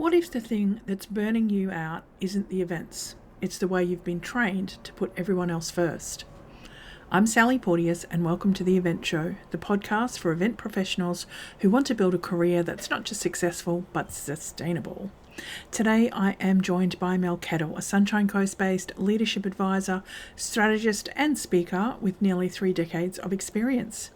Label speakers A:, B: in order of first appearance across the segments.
A: What if the thing that's burning you out isn't the events? It's the way you've been trained to put everyone else first. I'm Sally Porteous, and welcome to The Event Show, the podcast for event professionals who want to build a career that's not just successful, but sustainable. Today, I am joined by Mel Kettle, a Sunshine Coast-based leadership advisor, strategist, and speaker with nearly 3 decades of experience.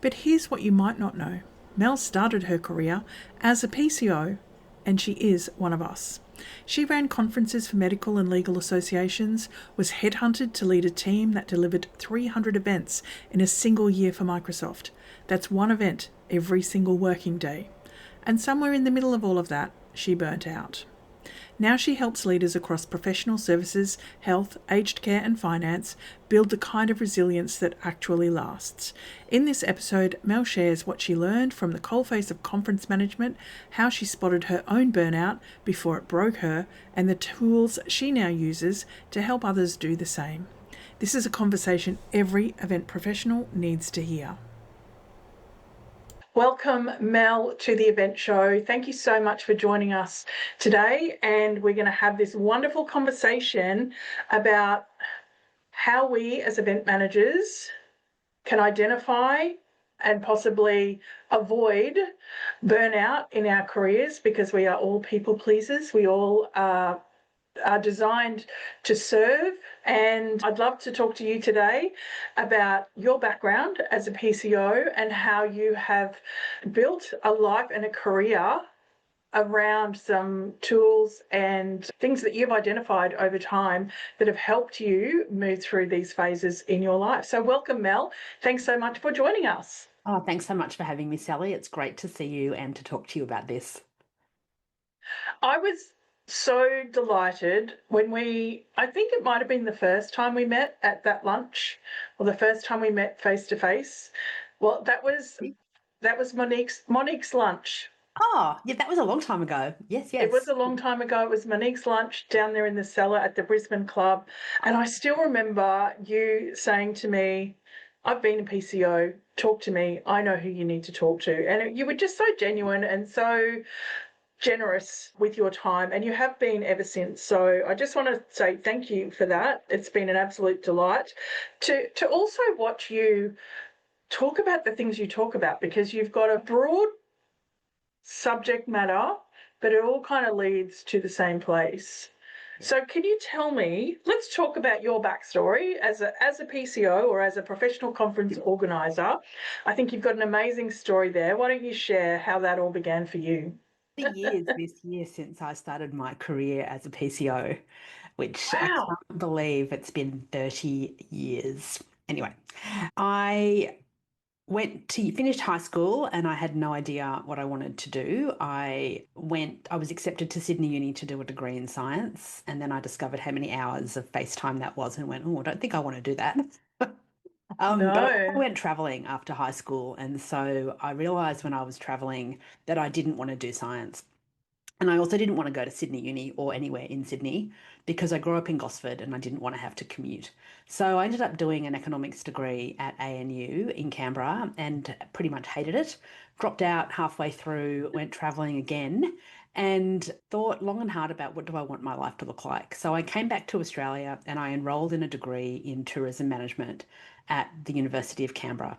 A: But here's what you might not know. Mel started her career as a PCO, and she is one of us. She ran conferences for medical and legal associations, was headhunted to lead a team that delivered 300 events in a single year for Microsoft. That's one event every single working day. And somewhere in the middle of all of that, she burnt out. Now she helps leaders across professional services, health, aged care and finance build the kind of resilience that actually lasts. In this episode, Mel shares what she learned from the coalface of conference management, how she spotted her own burnout before it broke her, and the tools she now uses to help others do the same. This is a conversation every event professional needs to hear. Welcome, Mel, to the event show. Thank you so much for joining us today. And we're going to have this wonderful conversation about how we as event managers can identify and possibly avoid burnout in our careers, because we are all people pleasers. We all are designed to serve. And I'd love to talk to you today about your background as a PCO and how you have built a life and a career around some tools and things that you've identified over time that have helped you move through these phases in your life. So welcome, Mel. Thanks so much for joining us.
B: Oh, thanks so much for having me, Sally. It's great to see you and to talk to you about this.
A: I was so delighted when I think it might have been the first time we met at that lunch, or the first time we met face to face. Well, that was Monique's lunch.
B: Oh, yeah, that was a long time ago. Yes,
A: It was
B: yes.
A: a long time ago. It was Monique's lunch down there in the cellar at the Brisbane Club. And I still remember you saying to me, I've been a PCO, talk to me. I know who you need to talk to. And you were just so genuine and so generous with your time, and you have been ever since. So I just want to say thank you for that. It's been an absolute delight to also watch you talk about the things you talk about, because you've got a broad subject matter, but it all kind of leads to the same place. So can you tell me, let's talk about your backstory as a PCO or as a professional conference organizer. I think you've got an amazing story there. Why don't you share how that all began for you?
B: This year since I started my career as a PCO, which I
A: Wow.
B: can't believe it's been 30 years. Anyway, I finished high school and I had no idea what I wanted to do. I was accepted to Sydney Uni to do a degree in science, and then I discovered how many hours of FaceTime that was and went, oh, I don't think I want to do that. But I also
A: No.
B: went traveling after high school. And so I realized when I was traveling that I didn't want to do science. And I also didn't want to go to Sydney Uni or anywhere in Sydney because I grew up in Gosford and I didn't want to have to commute. So I ended up doing an economics degree at ANU in Canberra and pretty much hated it. Dropped out halfway through, went traveling again, and thought long and hard about what do I want my life to look like. So I came back to Australia and I enrolled in a degree in tourism management at the University of Canberra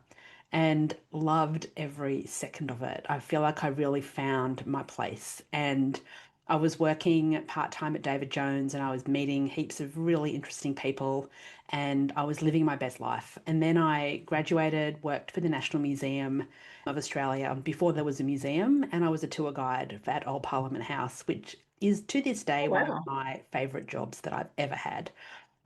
B: and loved every second of it. I feel like I really found my place. And I was working part-time at David Jones and I was meeting heaps of really interesting people and I was living my best life. And then I graduated, worked for the National Museum of Australia before there was a museum, and I was a tour guide at Old Parliament House, which is to this
A: Oh,
B: day one of
A: wow.
B: my favourite jobs that I've ever had.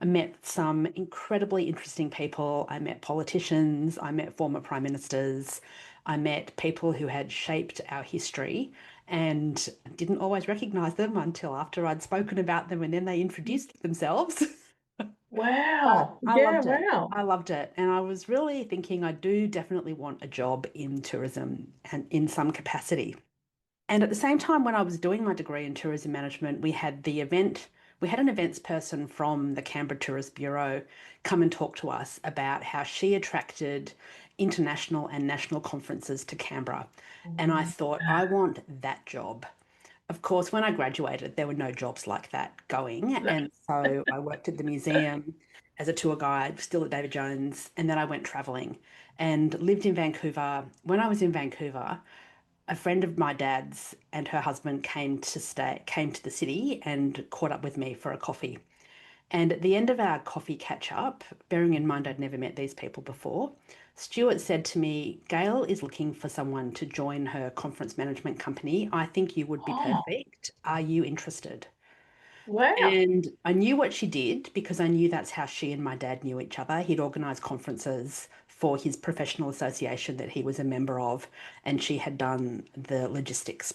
B: I met some incredibly interesting people. I met politicians, I met former prime ministers, I met people who had shaped our history and didn't always recognize them until after I'd spoken about them and then they introduced themselves. But
A: Wow.
B: I
A: Yeah,
B: loved it.
A: wow.
B: I loved it. And I was really thinking I do definitely want a job in tourism and in some capacity. And at the same time, when I was doing my degree in tourism management, we had an events person from the Canberra Tourist Bureau come and talk to us about how she attracted international and national conferences to Canberra. And I thought, I want that job. of course, when I graduated, there were no jobs like that going. And so I worked at the museum as a tour guide, still at David Jones. And then I went traveling and lived in Vancouver. When I was in Vancouver, a friend of my dad's and her husband came to the city and caught up with me for a coffee. And at the end of our coffee catch up, bearing in mind I'd never met these people before, Stuart said to me, Gail is looking for someone to join her conference management company. I think you would be
A: Oh,
B: perfect. Are you interested?
A: wow.
B: And I knew what she did because I knew that's how she and my dad knew each other. He'd organised conferences for his professional association that he was a member of, and she had done the logistics.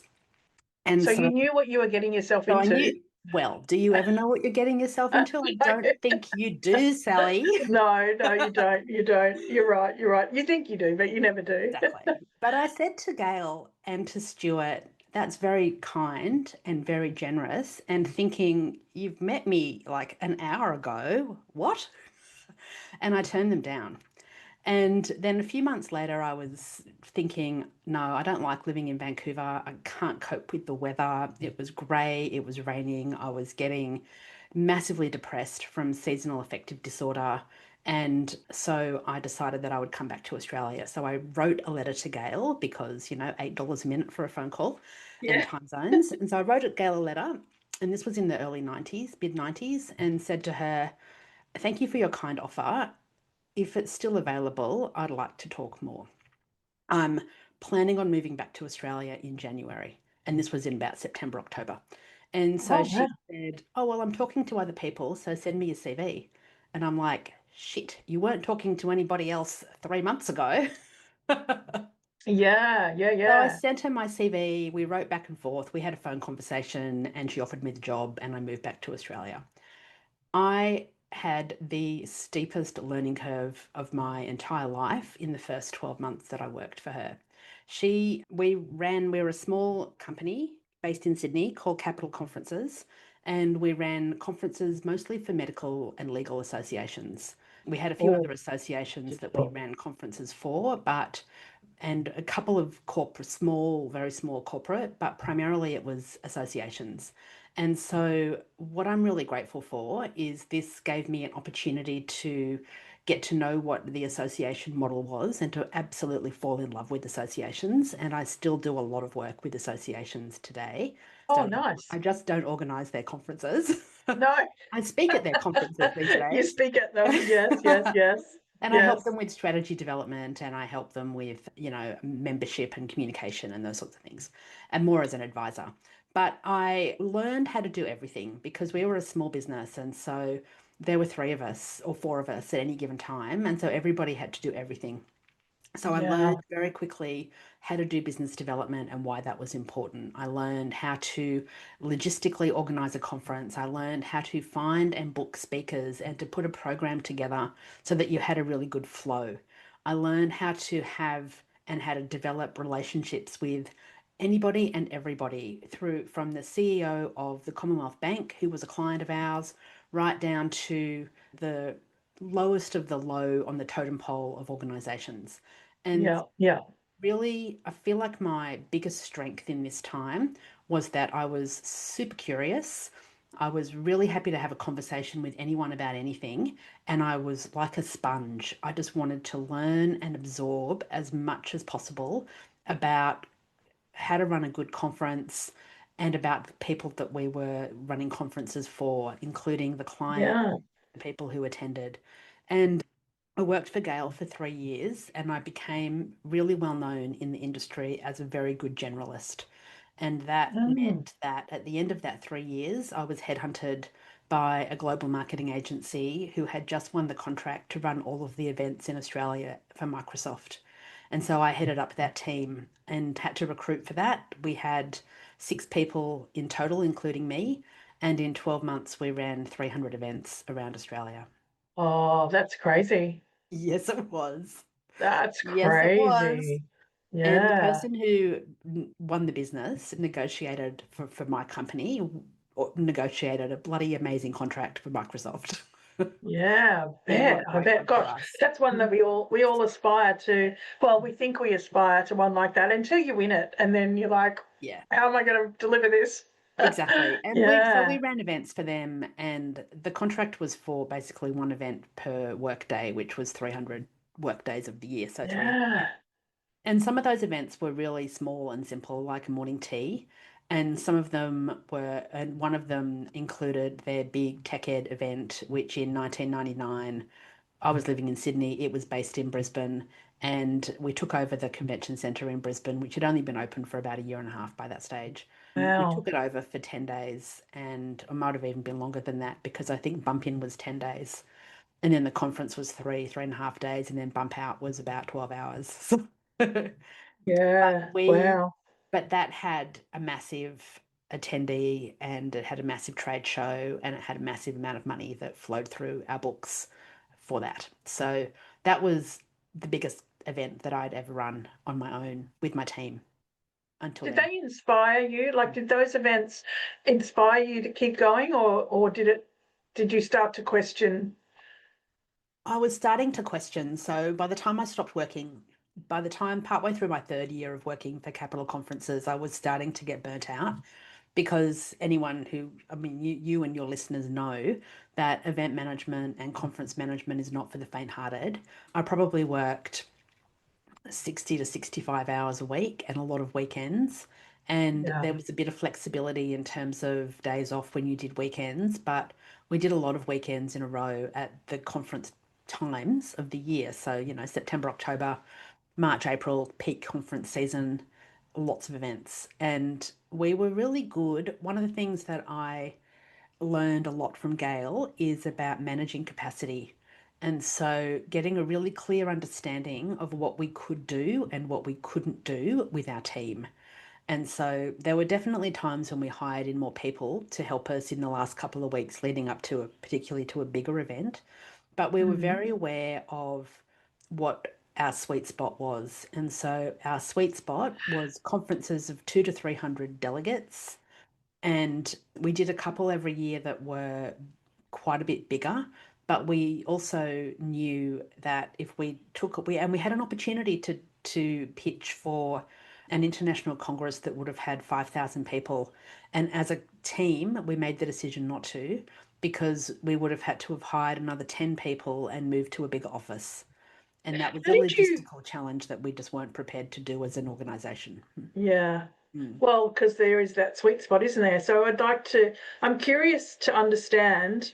B: And
A: So
B: so
A: you knew what you were getting yourself
B: So I
A: into?
B: knew, well, do you ever know what you're getting yourself into? I don't think you do, Sally.
A: No, no, you don't. You don't. You're right. You're right. You think you do, but you never do.
B: Exactly. But I said to Gail and to Stuart, that's very kind and very generous. And thinking, you've met me like an hour ago. What? And I turned them down. And then a few months later, I was thinking, no, I don't like living in Vancouver. I can't cope with the weather. It was grey, it was raining. I was getting massively depressed from seasonal affective disorder. And so I decided that I would come back to Australia. So I wrote a letter to Gail because, $8 a minute for a phone call and
A: Yeah.
B: time zones. And so I wrote Gail a letter, and this was in the early 90s, mid 90s, and said to her, thank you for your kind offer. If it's still available, I'd like to talk more. I'm planning on moving back to Australia in January, and this was in about September, October. And so
A: Oh, wow.
B: she said, oh, well, I'm talking to other people, so send me your CV. And I'm like, shit, you weren't talking to anybody else 3 months ago.
A: Yeah, yeah,
B: So I
A: yeah.
B: sent her my CV. We wrote back and forth. We had a phone conversation, and she offered me the job, and I moved back to Australia. I had the steepest learning curve of my entire life in the first 12 months that I worked for her. We were a small company based in Sydney called Capital Conferences, and we ran conferences mostly for medical and legal associations. We had a few
A: Oh,
B: other associations that we ran conferences for, and a couple of corporate, small, very small corporate, but primarily it was associations. And so, what I'm really grateful for is this gave me an opportunity to get to know what the association model was and to absolutely fall in love with associations. And I still do a lot of work with associations today.
A: oh,
B: So
A: nice.
B: I just don't organize their conferences.
A: No,
B: I speak at their conferences these
A: you
B: days.
A: speak at them. Yes, yes, yes,
B: And I help
A: yes.
B: them with strategy development and I help them with, membership and communication and those sorts of things, and more as an advisor. But I learned how to do everything because we were a small business. And so there were three of us or four of us at any given time. And so everybody had to do everything. So I
A: Yeah,
B: learned very quickly how to do business development and why that was important. I learned how to logistically organize a conference. I learned how to find and book speakers and to put a program together so that you had a really good flow. I learned how to have and how to develop relationships with anybody and everybody through from the CEO of the Commonwealth Bank, who was a client of ours, right down to the lowest of the low on the totem pole of organizations. And
A: yeah, yeah,
B: really, I feel like my biggest strength in this time was that I was super curious. I was really happy to have a conversation with anyone about anything. And I was like a sponge. I just wanted to learn and absorb as much as possible about how to run a good conference and about the people that we were running conferences for, including the client,
A: yeah.
B: the people who attended. And I worked for Gale for 3 years and I became really well known in the industry as a very good generalist. And that
A: Mm.
B: meant that at the end of that 3 years, I was headhunted by a global marketing agency who had just won the contract to run all of the events in Australia for Microsoft. And so I headed up that team and had to recruit for that. We had 6 people in total, including me. And in 12 months, we ran 300 events around Australia.
A: Oh, that's crazy.
B: Yes, it was.
A: That's
B: Yes, it was.
A: crazy.
B: And the
A: Yeah.
B: person who won the business negotiated for my company, or negotiated a bloody amazing contract for Microsoft.
A: Yeah,
B: Yeah, what a
A: I
B: great
A: bet.
B: one for
A: Gosh,
B: us.
A: that's one that we all aspire to. Well, we think we aspire to one like that until you win it, and then you're like,
B: Yeah.
A: how am I going to deliver this?
B: Exactly. And we
A: Yeah.
B: ran events for them, and the contract was for basically one event per work day, which was 300 work days of the year, so 300.
A: Yeah.
B: And some of those events were really small and simple, like a morning tea. And some of them were, and one of them included their big Tech Ed event, which in 1999, I was living in Sydney. It was based in Brisbane. And we took over the convention centre in Brisbane, which had only been open for about a year and a half by that stage. We
A: Wow.
B: took it over for 10 days, and it might have even been longer than that because I think bump in was 10 days. And then the conference was 3.5 days, and then bump out was about 12 hours. But
A: Yeah.
B: we,
A: Wow.
B: but that had a massive attendee, and it had a massive trade show, and it had a massive amount of money that flowed through our books for that. So that was the biggest event that I'd ever run on my own with my team until
A: Did
B: then.
A: they inspire you? Like, did those events inspire you to keep going, or did you start to question?
B: I was starting to question. So by the time I stopped working, by the time partway through my third year of working for capital conferences, I was starting to get burnt out because anyone who, I mean, you and your listeners know that event management and conference management is not for the faint-hearted. I probably worked 60 to 65 hours a week and a lot of weekends. And
A: Yeah.
B: there was a bit of flexibility in terms of days off when you did weekends, but we did a lot of weekends in a row at the conference times of the year. So, September, October, March, April, peak conference season, lots of events. And we were really good. One of the things that I learned a lot from Gail is about managing capacity. And so getting a really clear understanding of what we could do and what we couldn't do with our team. And so there were definitely times when we hired in more people to help us in the last couple of weeks leading up to particularly to a bigger event. But we were
A: Mm.
B: very aware of what our sweet spot was. And so our sweet spot was conferences of 200 to 300 delegates, and we did a couple every year that were quite a bit bigger. But we also knew that if we took we had an opportunity to pitch for an international congress that would have had 5,000 people. And as a team, we made the decision not to, because we would have had to have hired another 10 people and moved to a bigger office. And that was
A: How
B: a
A: did you?
B: logistical challenge that we just weren't prepared to do as an organization.
A: Yeah.
B: Mm.
A: Well, because there is that sweet spot, isn't there? So I'm curious to understand,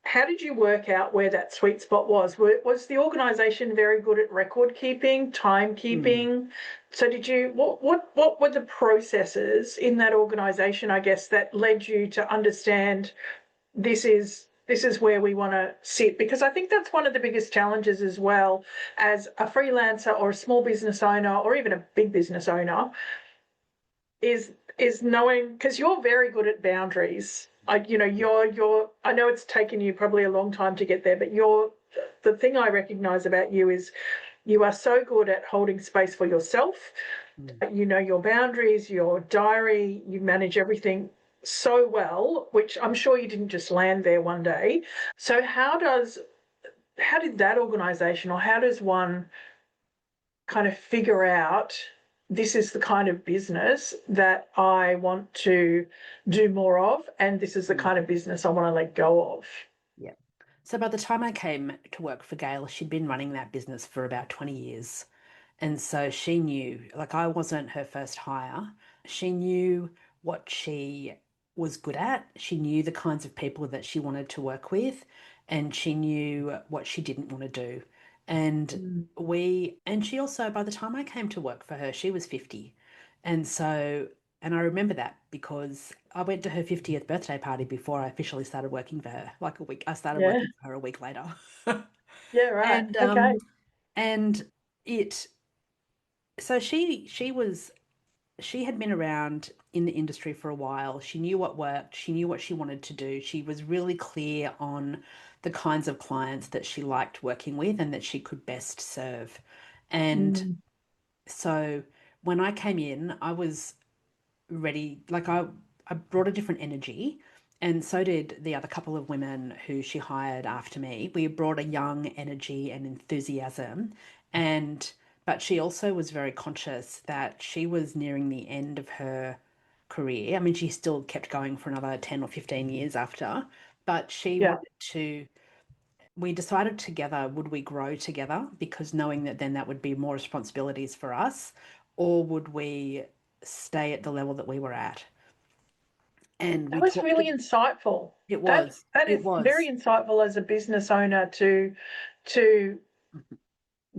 A: how did you work out where that sweet spot was? Was the organization very good at record keeping,
B: Mm.
A: timekeeping? So what were the processes in that organization, I guess, that led you to understand this is where we want to sit? Because I think that's one of the biggest challenges as well, as a freelancer or a small business owner or even a big business owner, is knowing, because you're very good at boundaries. You're I know it's taken you probably a long time to get there, but the thing I recognize about you is you are so good at holding space for yourself.
B: Mm.
A: You know your boundaries, your diary, you manage everything so well, which I'm sure you didn't just land there one day. So how did that organization, or how does one kind of figure out, this is the kind of business that I want to do more of, and this is the
B: Mm.
A: kind of business I want to let go of?
B: Yeah. So by the time I came to work for Gail, she'd been running that business for about 20 years. And so she knew, like, I wasn't her first hire. She knew what she was good at. She knew the kinds of people that she wanted to work with, and she knew what she didn't want to do. And
A: Mm.
B: and she also, by the time I came to work for her, she was 50. And so, and I remember that because I went to her 50th birthday party before I officially started working for her. Like a week, I started
A: Yeah.
B: working for her a week later.
A: Yeah, right.
B: And
A: Okay.
B: and it so she had been around in the industry for a while. She knew what worked, she knew what she wanted to do. She was really clear on the kinds of clients that she liked working with and that she could best serve. And
A: Mm.
B: so when I came in, I was ready, like I brought a different energy, And so did the other couple of women who she hired after me. We brought a young energy and enthusiasm. And, but she also was very conscious that she was nearing the end of her career. I mean, she still kept going for another 10 or 15 years after, but she
A: Yeah.
B: wanted to, we decided together, would we grow together? Because knowing that then that would be more responsibilities for us, or would we stay at the level that we were at? And
A: That
B: we
A: was
B: talked,
A: really insightful.
B: it
A: That
B: was,
A: that
B: it
A: is very
B: was.
A: insightful as a business owner to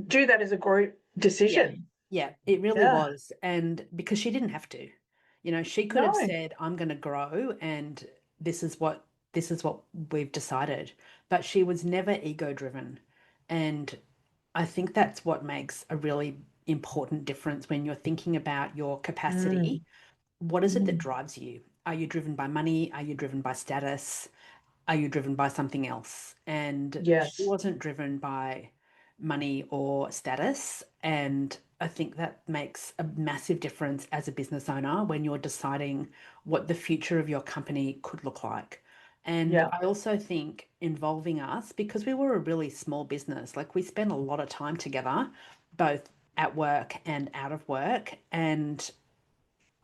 A: do that as a group
B: Yeah,
A: decision.
B: yeah, it really
A: Yeah.
B: was. And because she didn't have to, you know, she could have
A: No.
B: said, I'm going to grow and this is what this is what we've decided. But she was never ego driven. And I think that's what makes a really important difference when you're thinking about your capacity.
A: Mm,
B: What is it that
A: mm.
B: drives you? Are you driven by money? Are you driven by status? Are you driven by something else? And she
A: Yes.
B: wasn't driven by money or status. And I think that makes a massive difference as a business owner when you're deciding what the future of your company could look like. And
A: Yeah.
B: I also think involving us, because we were a really small business, like we spent a lot of time together, both at work and out of work. And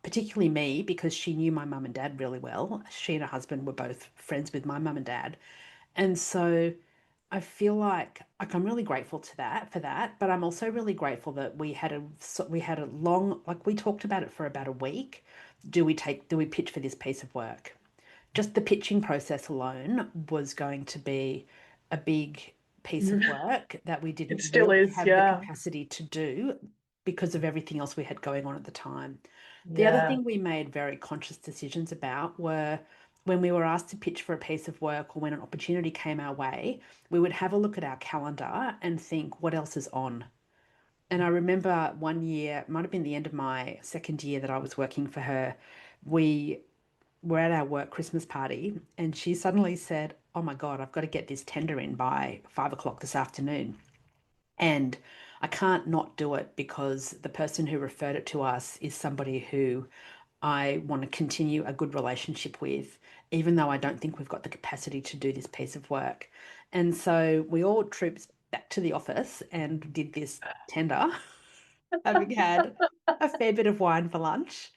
B: particularly me, because she knew my mum and dad really well. She and her husband were both friends with my mum and dad. And so I feel like I'm really grateful to that for that, but I'm also really grateful that we had a long, like we talked about it for about a week. Do we pitch for this piece of work? Just the pitching process alone was going to be a big piece of
A: Mm.
B: work that we
A: It
B: didn't
A: still
B: really
A: is.
B: have the
A: Yeah.
B: capacity to do because of everything else we had going on at the time. The other
A: Yeah.
B: thing we made very conscious decisions about were when we were asked to pitch for a piece of work or when an opportunity came our way, we would have a look at our calendar and think, what else is on? And I remember one year, it might have been the end of my second year that I was working for her, we were at our work Christmas party and she suddenly said, oh my God, I've got to get this tender in by 5 o'clock this afternoon. And I can't not do it because the person who referred it to us is somebody who I want to continue a good relationship with, even though I don't think we've got the capacity to do this piece of work. And so we all trooped back to the office and did this tender, having had a fair bit of wine for lunch.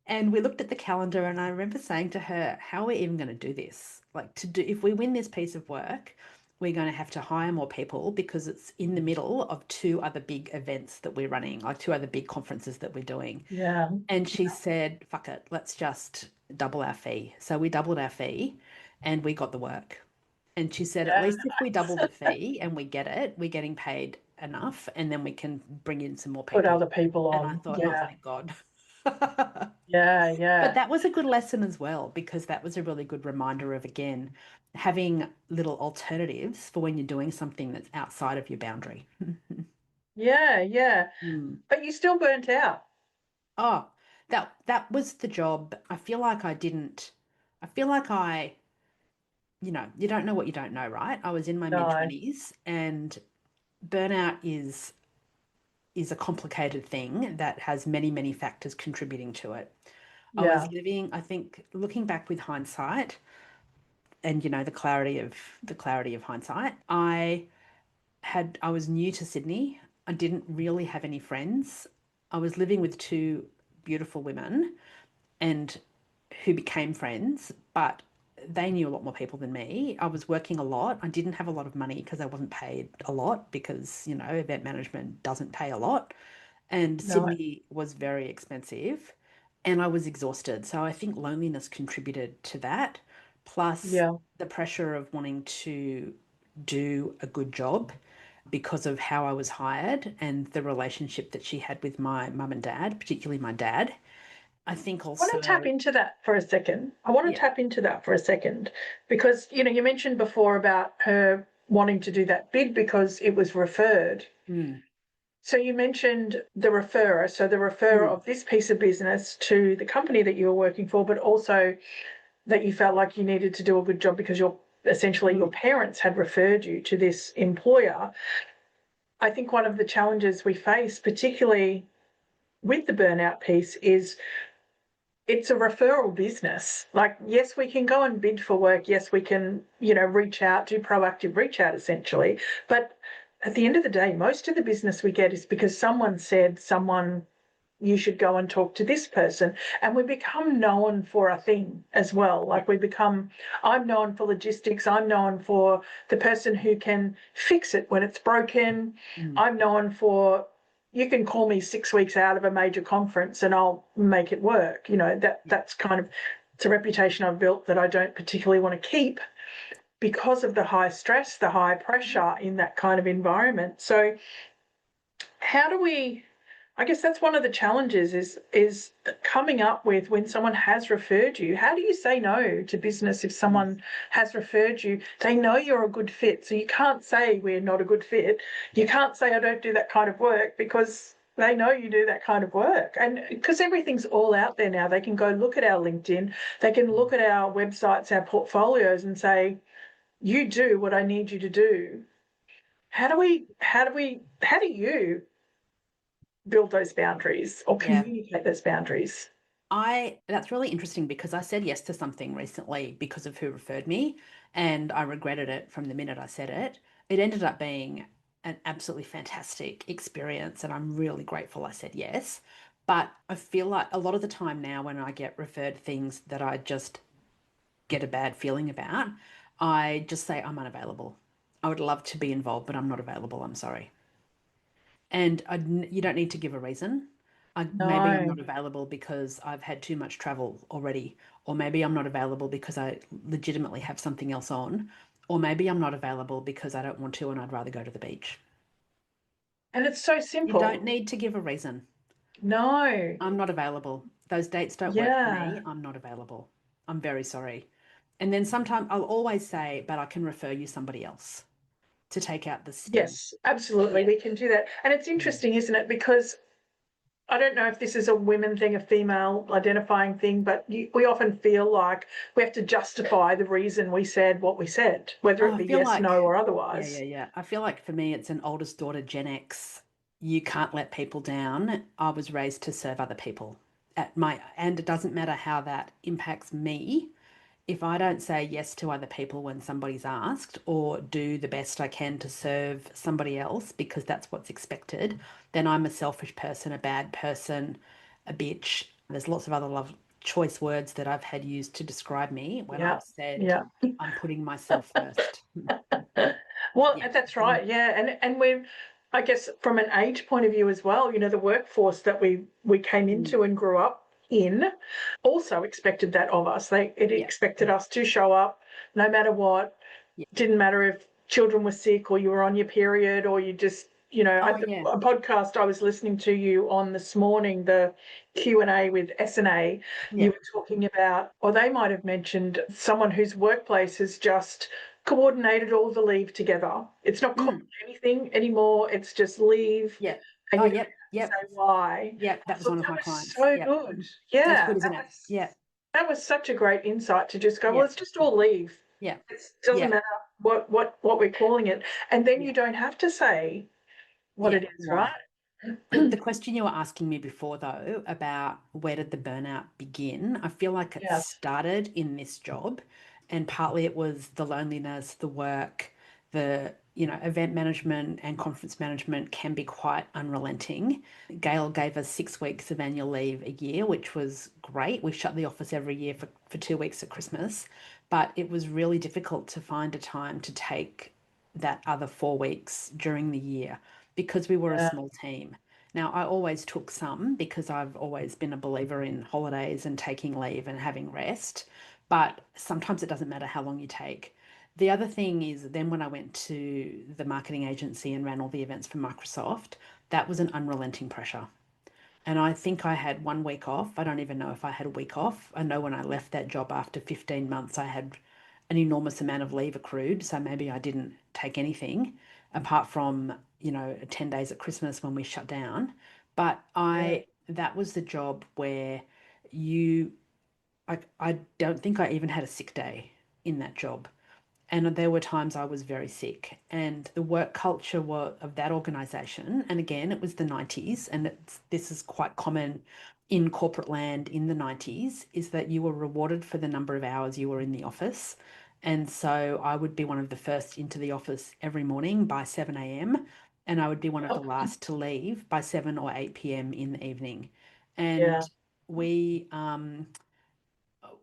B: And we looked at the calendar, and I remember saying to her, how are we even going to do this? Like, if we win this piece of work, we're going to have to hire more people because it's in the middle of two other big events that we're running, like two other big conferences that we're doing.
A: Yeah.
B: And she said, fuck it, let's just double our fee. So we doubled our fee and we got the work. And she said, at
A: Yeah.
B: least if we double the fee and we get it, we're getting paid enough and then we can bring in some more
A: Put
B: people.
A: other people
B: And I
A: on.
B: thought, oh,
A: Yeah.
B: thank God.
A: Yeah.
B: But
A: Yeah.
B: that was a good lesson as well, because that was a really good reminder of, again, having little alternatives for when you're doing something that's outside of your boundary.
A: Yeah. Yeah.
B: Mm.
A: But you still burnt out.
B: Oh, that was the job. I feel like you don't know what you don't know, right? I was in my mid
A: No.
B: 20s and burnout is a complicated thing that has many, many factors contributing to it.
A: Yeah.
B: I think looking back with hindsight and the clarity of hindsight, I was new to Sydney. I didn't really have any friends. I was living with two beautiful women and who became friends, but they knew a lot more people than me. I was working a lot. I didn't have a lot of money because I wasn't paid a lot because, event management doesn't pay a lot. And
A: No.
B: Sydney was very expensive and I was exhausted. So I think loneliness contributed to that, plus
A: Yeah.
B: the pressure of wanting to do a good job because of how I was hired and the relationship that she had with my mum and dad, particularly my dad. I think
A: I want to tap
B: also,
A: into that for a second. I want to
B: yeah.
A: tap into that for a second because, you mentioned before about her wanting to do that bid because it was referred.
B: Mm,
A: So you mentioned the referrer, so the referrer
B: mm,
A: of this piece of business to the company that you were working for, but also that you felt like you needed to do a good job because essentially your
B: mm,
A: parents had referred you to this employer. I think one of the challenges we face, particularly with the burnout piece, is it's a referral business. Like, yes, we can go and bid for work. Yes, we can, reach out, do proactive reach out essentially. But at the end of the day, most of the business we get is because someone said you should go and talk to this person. And we become known for a thing as well.
B: Yeah.
A: Like I'm known for logistics. I'm known for the person who can fix it when it's broken.
B: Mm.
A: I'm known for, you can call me 6 weeks out of a major conference and I'll make it work. That's kind of, it's a reputation I've built that I don't particularly want to keep because of the high stress, the high pressure in that kind of environment. So how do we, I guess that's one of the challenges is coming up with, when someone has referred you, how do you say no to business if someone has referred you? They know you're a good fit. So you can't say we're not a good fit. You can't say I don't do that kind of work, because they know you do that kind of work. And because everything's all out there now, they can go look at our LinkedIn, they can look at our websites, our portfolios, and say, you do what I need you to do. How do you build those boundaries or
B: Yeah.
A: communicate those boundaries?
B: That's really interesting because I said yes to something recently because of who referred me, and I regretted it from the minute I said it. It ended up being an absolutely fantastic experience, and I'm really grateful I said yes. But I feel like a lot of the time now when I get referred things that I just get a bad feeling about, I just say I'm unavailable. I would love to be involved, but I'm not available. I'm sorry. And you don't need to give a reason. Maybe I'm
A: No.
B: not available because I've had too much travel already, or maybe I'm not available because I legitimately have something else on, or maybe I'm not available because I don't want to and I'd rather go to the beach.
A: And it's so
B: You don't
A: simple.
B: need to give a reason.
A: No.
B: I'm not available. Those dates don't work for me.
A: Yeah.
B: I'm not available. I'm very sorry. And then sometimes I'll always say, but I can refer you somebody else to take out the sting.
A: Yes, absolutely.
B: Yeah.
A: We can do that. And it's
B: Mm.
A: interesting, isn't it? Because I don't know if this is a women thing, a female identifying thing, but we often feel like we have to justify the reason we said what we said, whether
B: Oh,
A: it
B: I
A: be
B: feel
A: yes, no,
B: like,
A: or
B: yeah, yeah,
A: otherwise.
B: yeah. I feel like for me, it's an oldest daughter, Gen X. You can't let people down. I was raised to serve other people and it doesn't matter how that impacts me. If I don't say yes to other people when somebody's asked or do the best I can to serve somebody else because that's what's expected, then I'm a selfish person, a bad person, a bitch. There's lots of other love choice words that I've had used to describe me when
A: Yeah.
B: I've said
A: Yeah.
B: I'm putting myself first.
A: Well,
B: Yeah.
A: that's
B: Mm,
A: right. Yeah. And we're, I guess, from an age point of view as well, the workforce that we came
B: mm,
A: into and grew up in also expected that of us. It
B: yeah.
A: expected us to show up no matter what.
B: Yeah.
A: Didn't matter if children were sick or you were on your period or you just,
B: Oh, yeah.
A: a podcast I was listening to you on this morning, the Q&A with SNA,
B: Yeah.
A: you were talking about, or they might have mentioned someone whose workplace has just coordinated all the leave together. It's not called
B: Mm,
A: anything anymore. It's just leave,
B: yeah.
A: and
B: Oh,
A: you don't
B: yep.
A: have to
B: Yep.
A: say why.
B: Yep.
A: I
B: That was
A: thought
B: one of
A: that
B: my
A: was
B: clients.
A: so
B: Yep.
A: good.
B: That's
A: Yeah,
B: good, isn't it? Yeah.
A: that was such a great insight to just go, well,
B: Yeah.
A: it's just all leave.
B: Yeah.
A: It doesn't
B: Yeah.
A: matter what we're calling it. And then
B: Yeah.
A: you don't have to say what
B: Yeah.
A: it is, right?
B: Why? The question you were asking me before, though, about where did the burnout begin, I feel like it
A: Yes.
B: started in this job. And partly it was the loneliness, the work, event management and conference management can be quite unrelenting. Gail gave us 6 weeks of annual leave a year, which was great. We shut the office every year for 2 weeks at Christmas, but it was really difficult to find a time to take that other 4 weeks during the year because we were a
A: Yeah.
B: small team. Now, I always took some because I've always been a believer in holidays and taking leave and having rest, but sometimes it doesn't matter how long you take. The other thing is then when I went to the marketing agency and ran all the events for Microsoft, that was an unrelenting pressure. And I think I had 1 week off. I don't even know if I had a week off. I know when I left that job after 15 months, I had an enormous amount of leave accrued. So maybe I didn't take anything apart from, 10 days at Christmas when we shut down. But
A: Yeah.
B: that was the job where you, I don't think I even had a sick day in that job. And there were times I was very sick. And the work culture of that organization, and again, it was the 90s, and this is quite common in corporate land in the 90s, is that you were rewarded for the number of hours you were in the office. And so I would be one of the first into the office every morning by 7 a.m. And I would be one of the last to leave by 7 or 8 p.m. in the evening. And
A: Yeah.
B: we,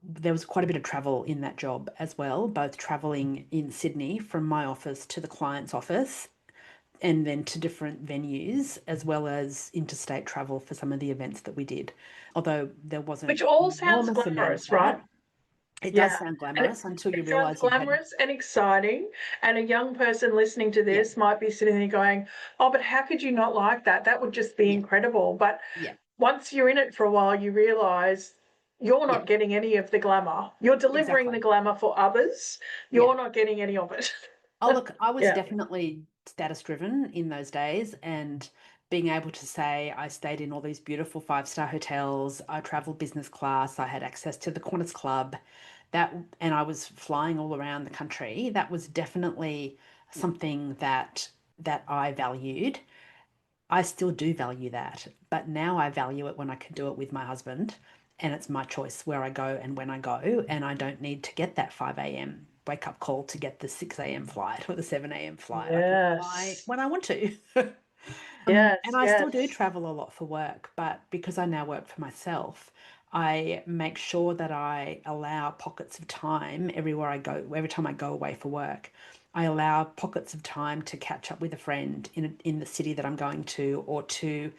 B: there was quite a bit of travel in that job as well, both traveling in Sydney from my office to the client's office and then to different venues, as well as interstate travel for some of the events that we did. Although there wasn't
A: Which all
B: an
A: sounds
B: enormous amount of
A: glamorous, right?
B: that, it does
A: Yeah.
B: sound
A: And
B: glamorous until you
A: it sounds
B: realize you've had,
A: glamorous and exciting. And a young person listening to
B: yeah,
A: this might be sitting there going, oh, but how could you not like that? That would just be
B: yeah,
A: incredible. But
B: yeah,
A: once you're in it for a while, you realize you're
B: yeah,
A: not getting any of the glamour. You're delivering the
B: exactly.
A: glamour for others.
B: Yeah.
A: You're not getting any of it.
B: Oh, look, I was
A: Yeah.
B: definitely status driven in those days, and being able to say I stayed in all these beautiful five-star hotels, I traveled business class, I had access to the Qantas Club, and I was flying all around the country. That was definitely something that I valued. I still do value that, but now I value it when I can do it with my husband, and it's my choice where I go and when I go, and I don't need to get that 5 a.m. wake up call to get the 6 a.m. flight or the 7 a.m. flight. I can fly
A: Yes.
B: when I want to. And
A: Yes.
B: I still do
A: Yes.
B: travel a lot for work, but because I now work for myself, I make sure that I allow pockets of time everywhere I go, every time I go away for work. I allow pockets of time to catch up with a friend in the city that I'm going to, or to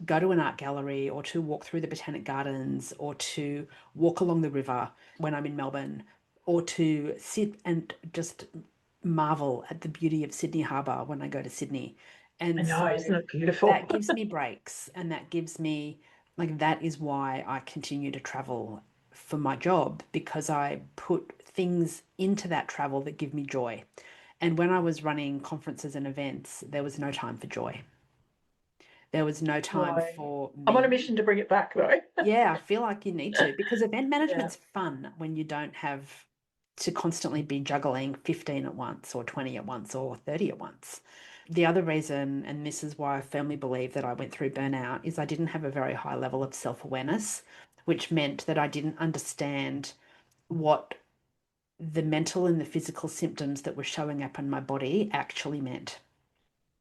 B: go to an art gallery, or to walk through the Botanic Gardens, or to walk along the river when I'm in Melbourne, or to sit and just marvel at the beauty of Sydney Harbour when I go to Sydney.
A: I
B: And
A: know,
B: so
A: isn't it beautiful?
B: that gives me breaks, and that gives me, like, that is why I continue to travel for my job, because I put things into that travel that give me joy. And when I was running conferences and events, there was no time for joy. There was no time
A: Joy.
B: for
A: I'm on a
B: me.
A: mission to bring it back though.
B: Yeah, I feel like you need to, because event
A: Yeah.
B: management's fun when you don't have to constantly be juggling 15 at once or 20 at once or 30 at once. The other reason, and this is why I firmly believe that I went through burnout, is I didn't have a very high level of self-awareness, which meant that I didn't understand what the mental and the physical symptoms that were showing up in my body actually meant.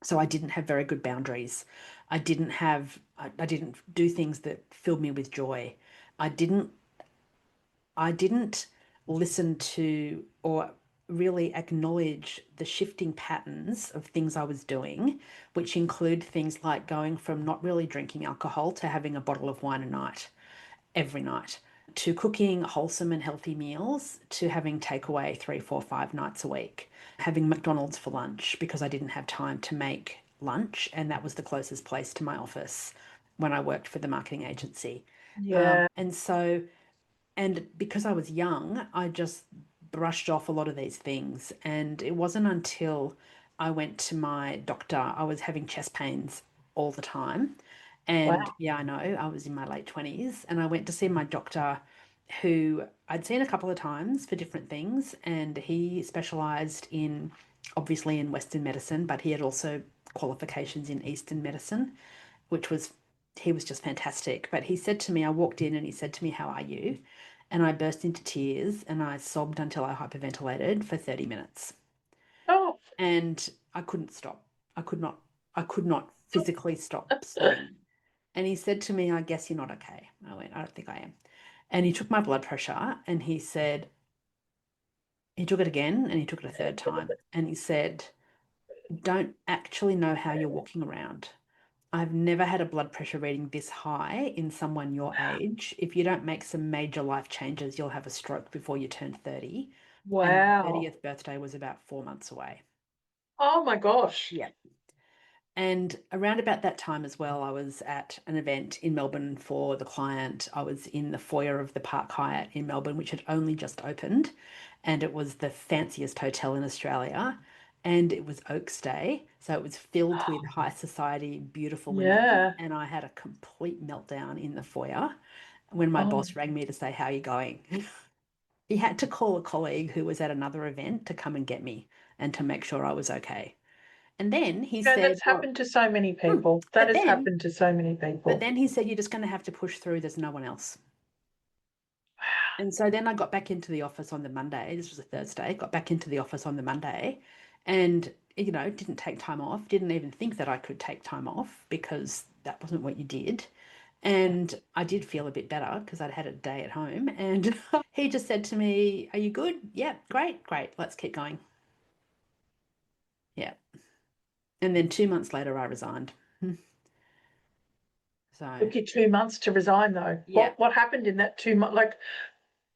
B: So I didn't have very good boundaries. I didn't do things that filled me with joy. I didn't I didn't listen to or really acknowledge the shifting patterns of things I was doing, which include things like going from not really drinking alcohol to having a bottle of wine a night, every night, to cooking wholesome and healthy meals, to having takeaway 3, 4, 5 nights a week, having McDonald's for lunch because I didn't have time to make lunch, and that was the closest place to my office when I worked for the marketing agency.
A: Yeah.
B: And so, and because I was young, I just brushed off a lot of these things. And it wasn't until I went to my doctor, I was having chest pains all the time. And
A: Wow.
B: yeah, I know, I was in my late 20s, and I went to see my doctor, who I'd seen a couple of times for different things. And he specialized in, obviously, in Western medicine, but he had also qualifications in Eastern medicine, which was, he was just fantastic. But he said to me, I walked in and he said to me, "How are you?" And I burst into tears and I sobbed until I hyperventilated for 30 minutes.
A: Oh.
B: And I couldn't stop. I could not, I could not physically stop sobbing. And he said to me, "I guess you're not okay." I went, "I don't think I am." And he took my blood pressure and he said, he took it again and he took it a third time. And he said, "Don't actually know how you're walking around. I've never had a blood pressure reading this high in someone your age. If you don't make some major life changes, you'll have a stroke before you turn 30." And my
A: Wow.
B: 30th birthday was about 4 months away.
A: Oh my gosh.
B: Yeah. And around about that time as well, I was at an event in Melbourne for the client. I was in the foyer of the Park Hyatt in Melbourne, which had only just opened, and it was the fanciest hotel in Australia. And it was Oaks Day, so it was filled with high society, beautiful women.
A: Yeah.
B: And I had a complete meltdown in the foyer when my
A: Oh,
B: boss rang me to say, "How are you going?" He had to call a colleague who was at another event to come and get me and to make sure I was okay. And then he
A: Yeah,
B: said,
A: that's
B: well,
A: happened to so many
B: hmm,
A: people. That
B: but
A: has
B: then,
A: happened to so many
B: but
A: people.
B: then he said, you're just going to have to push through. There's no one else. And so then I got back into the office on the Monday. This was a Thursday. Got back into the office on the Monday and, didn't take time off. Didn't even think that I could take time off because that wasn't what you did. And I did feel a bit better because I'd had a day at home. And he just said to me, are you good? Yeah, great, great. Let's keep going. Yeah. And then 2 months later, I resigned. So,
A: Took you 2 months to resign, though.
B: yeah.
A: What happened in that 2 months? Like,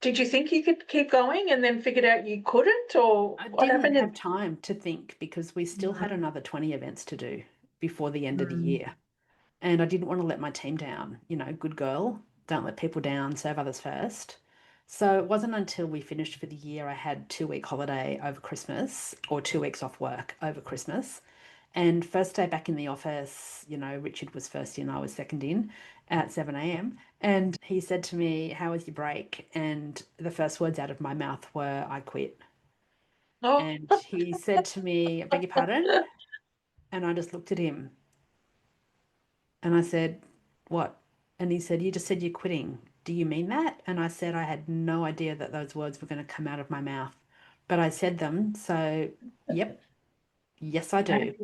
A: did you think you could keep going and then figured out you couldn't, or
B: I
A: what
B: didn't
A: happened
B: have
A: in?
B: time to think because we still had
A: Mm,
B: another 20 events to do before the end of the
A: mm,
B: year. And I didn't want to let my team down. Good girl, don't let people down, serve others first. So it wasn't until we finished for the year, I had 2 week holiday over Christmas or 2 weeks off work over Christmas. And first day back in the office, Richard was first in, I was second in at 7 a.m. And he said to me, how was your break? And the first words out of my mouth were, I quit.
A: oh,
B: And he said to me, I beg your pardon? And I just looked at him and I said, what? And he said, you just said you're quitting. Do you mean that? And I said, I had no idea that those words were going to come out of my mouth. But I said them. So, yep, yes, I do.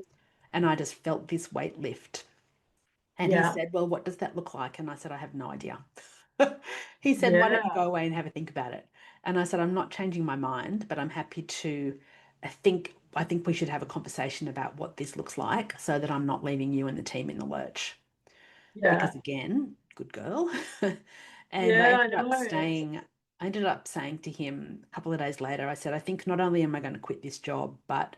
B: And I just felt this weight lift. And he
A: yeah,
B: said, well, what does that look like? And I said, I have no idea. He said, why don't you
A: yeah,
B: go away and have a think about it? And I said, I'm not changing my mind, but I'm happy to I think we should have a conversation about what this looks like so that I'm not leaving you and the team in the lurch.
A: yeah,
B: Because again, good girl. And
A: yeah. I know.
B: I ended up saying to him a couple of days later, I said, I think not only am I going to quit this job, but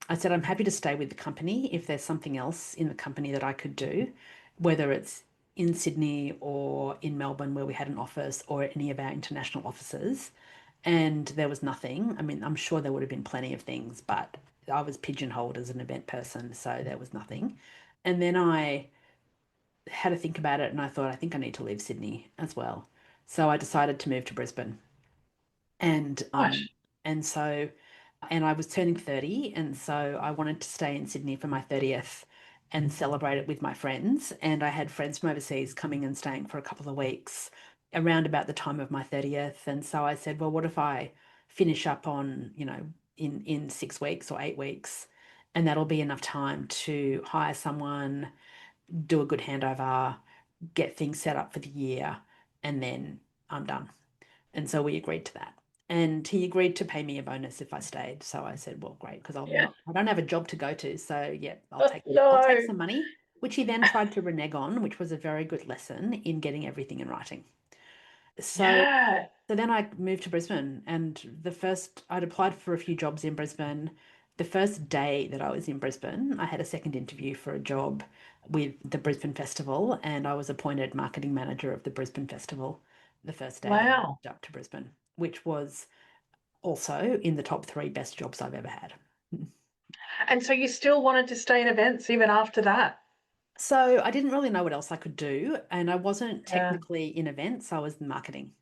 B: I said, I'm happy to stay with the company if there's something else in the company that I could do, whether it's in Sydney or in Melbourne where we had an office or any of our international offices. And there was nothing. I mean, I'm sure there would have been plenty of things, but I was pigeonholed as an event person, so there was nothing. And then I had to think about it and I thought, I think I need to leave Sydney as well. So I decided to move to Brisbane. And
A: Gosh,
B: and so and I was turning 30 and so I wanted to stay in Sydney for my 30th and celebrate it with my friends. And I had friends from overseas coming and staying for a couple of weeks around about the time of my 30th. And so I said, well, what if I finish up on, in 6 weeks or 8 weeks? And that'll be enough time to hire someone, do a good handover, get things set up for the year, and then I'm done. And so we agreed to that. And he agreed to pay me a bonus if I stayed. So I said, well, great, because
A: yeah.
B: I don't have a job to go to. So yeah,
A: Oh,
B: I'll take
A: no.
B: some money, which he then tried to renege on, which was a very good lesson in getting everything in writing. So
A: Yeah.
B: so then I moved to Brisbane, and I'd applied for a few jobs in Brisbane. The first day that I was in Brisbane, I had a second interview for a job with the Brisbane Festival, and I was appointed marketing manager of the Brisbane Festival the first day that I
A: Wow.
B: moved up to Brisbane, which was also in the top three best jobs I've ever had.
A: And so you still wanted to stay in events even after that?
B: So I didn't really know what else I could do, and I wasn't
A: Yeah.
B: technically in events, I was in marketing.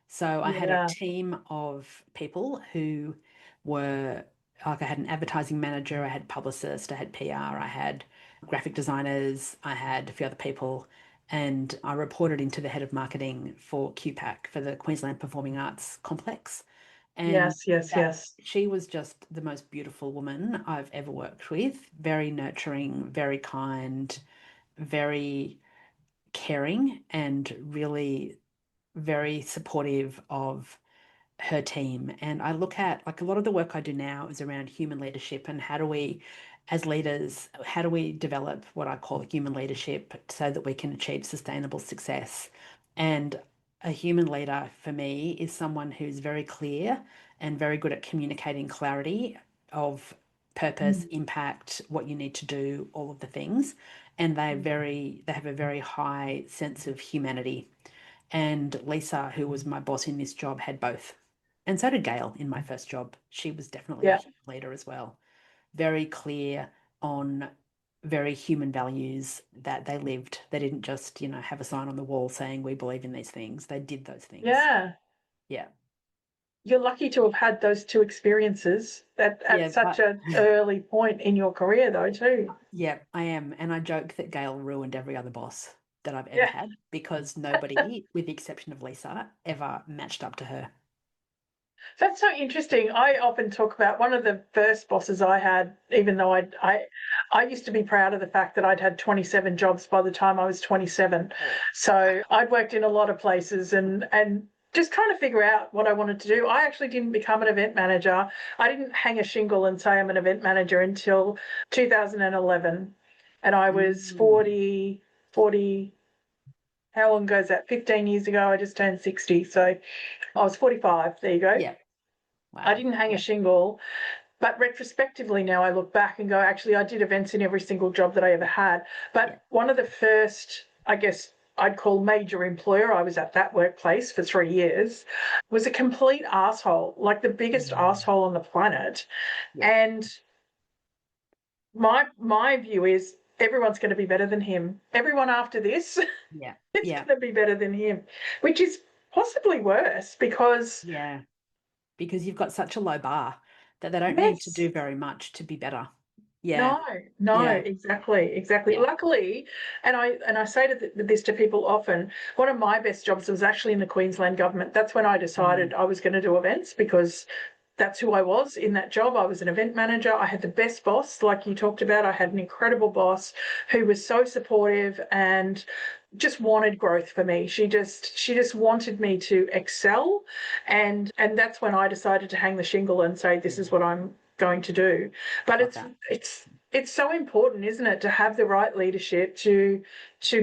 B: So I had a
A: Yeah.
B: team of people who were like I had an advertising manager, I had publicist, I had PR, I had graphic designers, I had a few other people, and I reported into the head of marketing for QPAC for the Queensland Performing Arts Complex. And
A: Yes, yes,
B: that
A: yes.
B: she was just the most beautiful woman I've ever worked with, very nurturing, very kind, very caring, and really very supportive of her team. And I look at like a lot of the work I do now is around human leadership and how do we, as leaders, how do we develop what I call human leadership so that we can achieve sustainable success? And a human leader for me is someone who's very clear and very good at communicating clarity of purpose,
A: Mm.
B: impact, what you need to do, all of the things. And they have a very high sense of humanity. And Lisa, who was my boss in this job, had both. And so did Gail in my first job. She was definitely a
A: Yeah.
B: human leader as well. Very clear on very human values that they lived. They didn't just, have a sign on the wall saying we believe in these things. They did those things.
A: Yeah.
B: Yeah.
A: you're lucky to have had those two experiences at
B: Yeah,
A: such an early point in your career, though, too.
B: yeah, I am. And I joke that Gail ruined every other boss that I've ever
A: Yeah.
B: had because nobody, with the exception of Lisa, ever matched up to her.
A: That's so interesting. I often talk about one of the first bosses I had, even though I used to be proud of the fact that I'd had 27 jobs by the time I was 27.
B: Oh,
A: So I'd worked in a lot of places and just trying to figure out what I wanted to do. I actually didn't become an event manager. I didn't hang a shingle and say I'm an event manager until 2011. And I was
B: mm,
A: 40, how long ago is that? 15 years ago. I just turned 60. So I was 45. There you go.
B: yeah.
A: I
B: Wow.
A: didn't hang a
B: Yeah.
A: shingle, but retrospectively now I look back and go, actually, I did events in every single job that I ever had.
B: Yeah.
A: But one of the first, I guess I'd call major employer, I was at that workplace for 3 years, was a complete asshole, like the biggest
B: Mm,
A: asshole on the planet.
B: yeah.
A: And my view is everyone's going to be better than him. Everyone after this
B: Yeah.
A: is
B: Yeah.
A: going to be better than him, which is possibly worse because
B: Yeah. Because you've got such a low bar that they don't need to
A: yes.
B: do very much to be better. Yeah.
A: No, no,
B: Yeah.
A: exactly, exactly.
B: Yeah.
A: Luckily, and I say this to people often, one of my best jobs was actually in the Queensland government. That's when I
B: Mm,
A: decided I was going to do events because that's who I was in that job. I was an event manager. I had the best boss, like you talked about. I had an incredible boss who was so supportive and just wanted growth for me. She just wanted me to excel, and that's when I decided to hang the shingle and say this is
B: yeah.
A: what I'm going to do. But
B: Love
A: it's
B: that.
A: it's it's so important, isn't it, to have the right leadership, to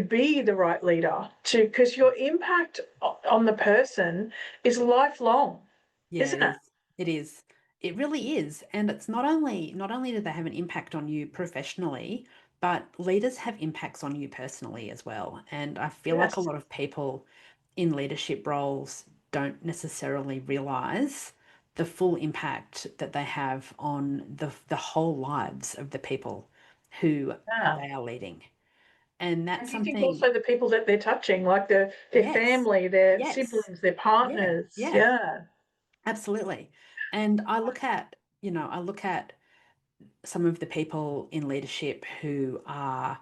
A: be the right leader, to because your impact on the person is lifelong,
B: Yeah, it
A: isn't it?
B: is. It is. It really is. And it's not only do they have an impact on you professionally, but leaders have impacts on you personally as well. And I feel like a
A: Yes.
B: lot of people in leadership roles don't necessarily realize the full impact that they have on the whole lives of the people who
A: Yeah.
B: they are leading. And
A: And
B: that's
A: do you think
B: something,
A: also the people that they're touching, like their
B: yes,
A: family, their
B: yes,
A: siblings, their
B: yeah,
A: partners?
B: yeah.
A: Yeah.
B: Absolutely. And I look at some of the people in leadership who are,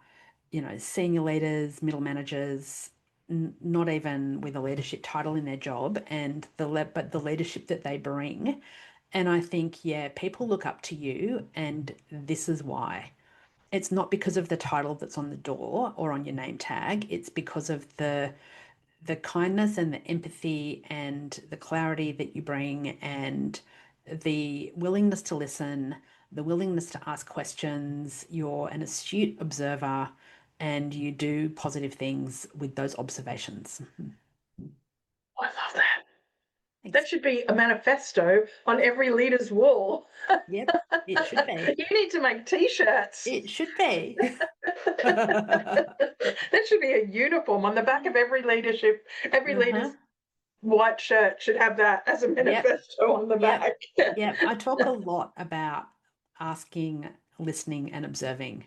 B: senior leaders, middle managers, not even with a leadership title in their job, and but the leadership that they bring. And I think, yeah, people look up to you, and this is why. It's not because of the title that's on the door or on your name tag. It's because of the kindness and the empathy and the clarity that you bring and the willingness to listen, the willingness to ask questions. You're an astute observer and you do positive things with those observations.
A: I love that. That
B: Thanks.
A: should be a manifesto on every leader's wall.
B: Yep, it should be.
A: You need to make t-shirts.
B: It should be.
A: That should be a uniform on the back of every
B: Uh-huh.
A: leader's white shirt should have that as a
B: Yep.
A: manifesto on the
B: Yep.
A: back.
B: Yep. I talk a lot about asking, listening, and observing.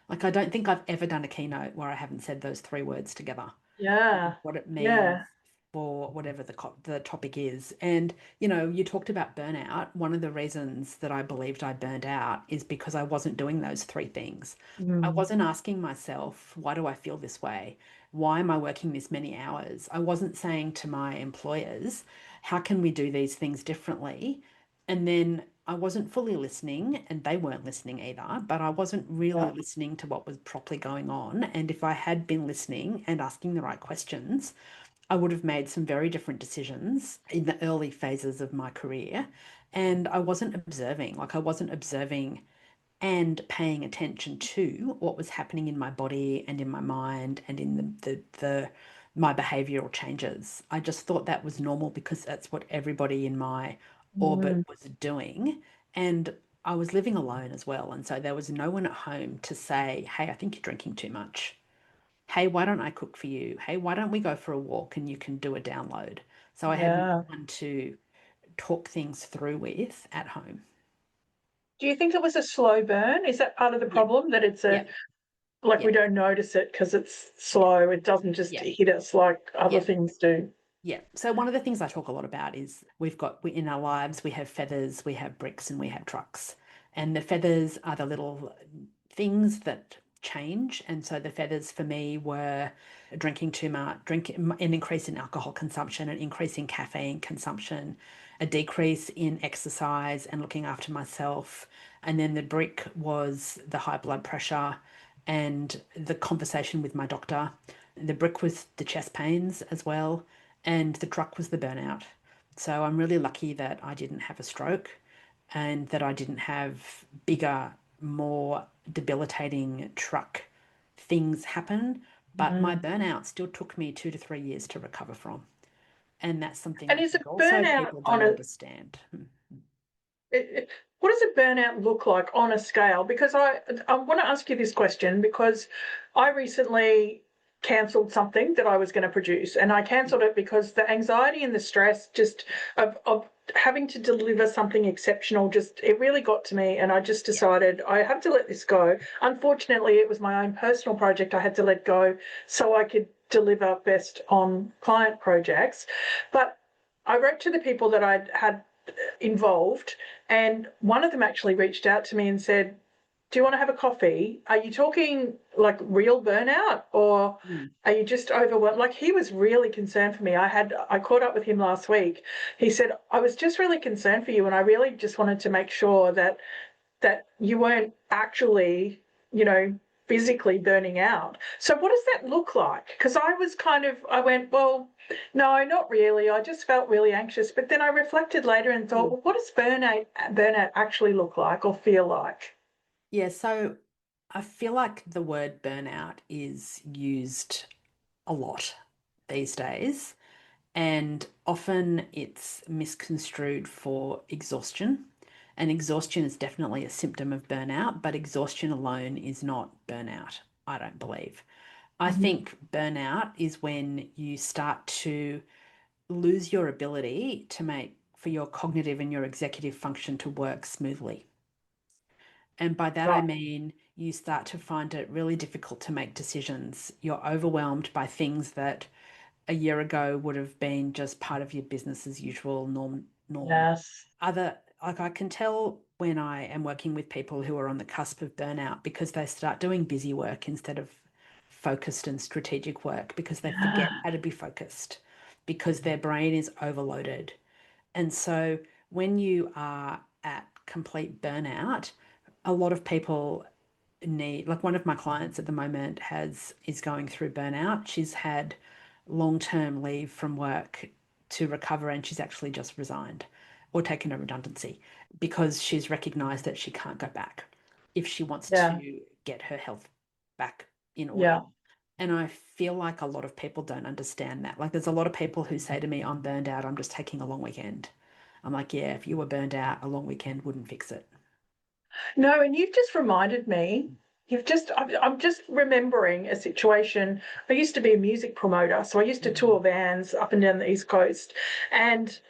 B: Like, I don't think I've ever done a keynote where I haven't said those three words together,
A: Yeah.
B: what it means
A: Yeah.
B: for whatever the topic is. And, you talked about burnout. One of the reasons that I believed I burned out is because I wasn't doing those three things. I
A: Mm.
B: wasn't asking myself, why do I feel this way? Why am I working this many hours? I wasn't saying to my employers, how can we do these things differently? And then I wasn't fully listening, and they weren't listening either, but I wasn't really
A: Yeah.
B: listening to what was properly going on. And if I had been listening and asking the right questions, I would have made some very different decisions in the early phases of my career. And I wasn't observing, like, I wasn't observing and paying attention to what was happening in my body and in my mind and in the my behavioral changes. I just thought that was normal because that's what everybody in my orbit
A: Mm.
B: was doing. And I was living alone as well. And so there was no one at home to say, hey, I think you're drinking too much. Hey, why don't I cook for you? Hey, why don't we go for a walk and you can do a download? So I had no
A: Yeah.
B: one to talk things through with at home.
A: Do you think it was a slow burn? Is that part of the
B: Yeah,
A: problem that it's a
B: yeah,
A: like
B: yeah,
A: we don't notice it because it's
B: yeah,
A: slow? It doesn't just
B: yeah,
A: hit us like other
B: yeah.
A: things do.
B: Yeah. So one of the things I talk a lot about is in our lives, we have feathers, we have bricks, and we have trucks. And the feathers are the little things that change. And so the feathers for me were drinking too much, an increase in alcohol consumption, an increase in caffeine consumption, a decrease in exercise and looking after myself. And then the brick was the high blood pressure and the conversation with my doctor. The brick was the chest pains as well, and the truck was the burnout. So I'm really lucky that I didn't have a stroke and that I didn't have bigger, more debilitating truck things happen. But my
A: Mm.
B: burnout still took me 2 to 3 years to recover from. And that's something
A: And
B: I
A: is a
B: think also
A: burnout
B: people
A: on
B: don't
A: a
B: understand.
A: what does a burnout look like on a scale? Because I want to ask you this question because I recently cancelled something that I was going to produce, and I
B: Yeah.
A: cancelled it because the anxiety and the stress just of having to deliver something exceptional just it really got to me, and I just
B: Yeah.
A: decided I have to let this go. Unfortunately, it was my own personal project I had to let go so I could deliver best on client projects. But I wrote to the people that I'd had involved, and one of them actually reached out to me and said, "Do you want to have a coffee? Are you talking like real burnout, or
B: Mm.
A: are you just overwhelmed?" Like, he was really concerned for me. I caught up with him last week. He said, "I was just really concerned for you, and I really just wanted to make sure that you weren't actually, you know, physically burning out." So what does that look like? Because I went, well, no, not really. I just felt really anxious. But then I reflected later and thought,
B: Mm.
A: well, what does burnout actually look like or feel like?
B: Yeah, so I feel like the word burnout is used a lot these days, and often it's misconstrued for exhaustion. And exhaustion is definitely a symptom of burnout, but exhaustion alone is not burnout, I don't believe. I
A: Mhm.
B: think burnout is when you start to lose your ability to make for your cognitive and your executive function to work smoothly. And by that, I
A: Right.
B: mean you start to find it really difficult to make decisions. You're overwhelmed by things that a year ago would have been just part of your business as usual norm.
A: Yes.
B: Like I can tell when I am working with people who are on the cusp of burnout because they start doing busy work instead of focused and strategic work because they forget
A: Yeah.
B: how to be focused because their brain is overloaded. And so when you are at complete burnout, a lot of people need, like one of my clients at the moment is going through burnout. She's had long-term leave from work to recover and she's actually just resigned or taken a redundancy because she's recognized that she can't go back if she wants
A: Yeah.
B: to get her health back in order.
A: Yeah.
B: And I feel like a lot of people don't understand that. Like there's a lot of people who say to me, I'm burned out, I'm just taking a long weekend. I'm like, yeah, if you were burned out, a long weekend wouldn't fix it.
A: No, and you've just reminded me. I'm just remembering a situation. I used to be a music promoter, so I used to
B: Mm-hmm.
A: tour vans up and down the East Coast. And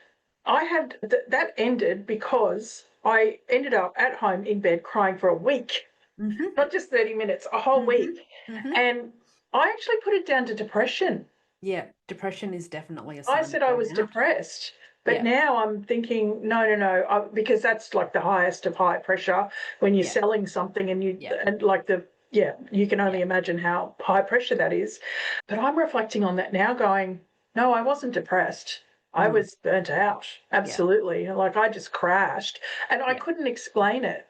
A: I had that ended because I ended up at home in bed crying for a week,
B: Mm-hmm.
A: not just 30 minutes, a whole
B: Mm-hmm.
A: week.
B: Mm-hmm.
A: And I actually put it down to depression.
B: Yeah, depression is definitely a
A: I
B: sign
A: said
B: of
A: I was
B: burnout.
A: depressed, but
B: Yeah,
A: now I'm thinking, no, no, no, because that's like the highest of high pressure when you're
B: yeah,
A: selling something
B: yeah,
A: and like yeah, you can
B: yeah.
A: only imagine how high pressure that is. But I'm reflecting on that now going, no, I wasn't depressed. I
B: Mm,
A: was burnt out.
B: yeah,
A: Absolutely. Like, I just crashed and I
B: yeah.
A: couldn't explain it.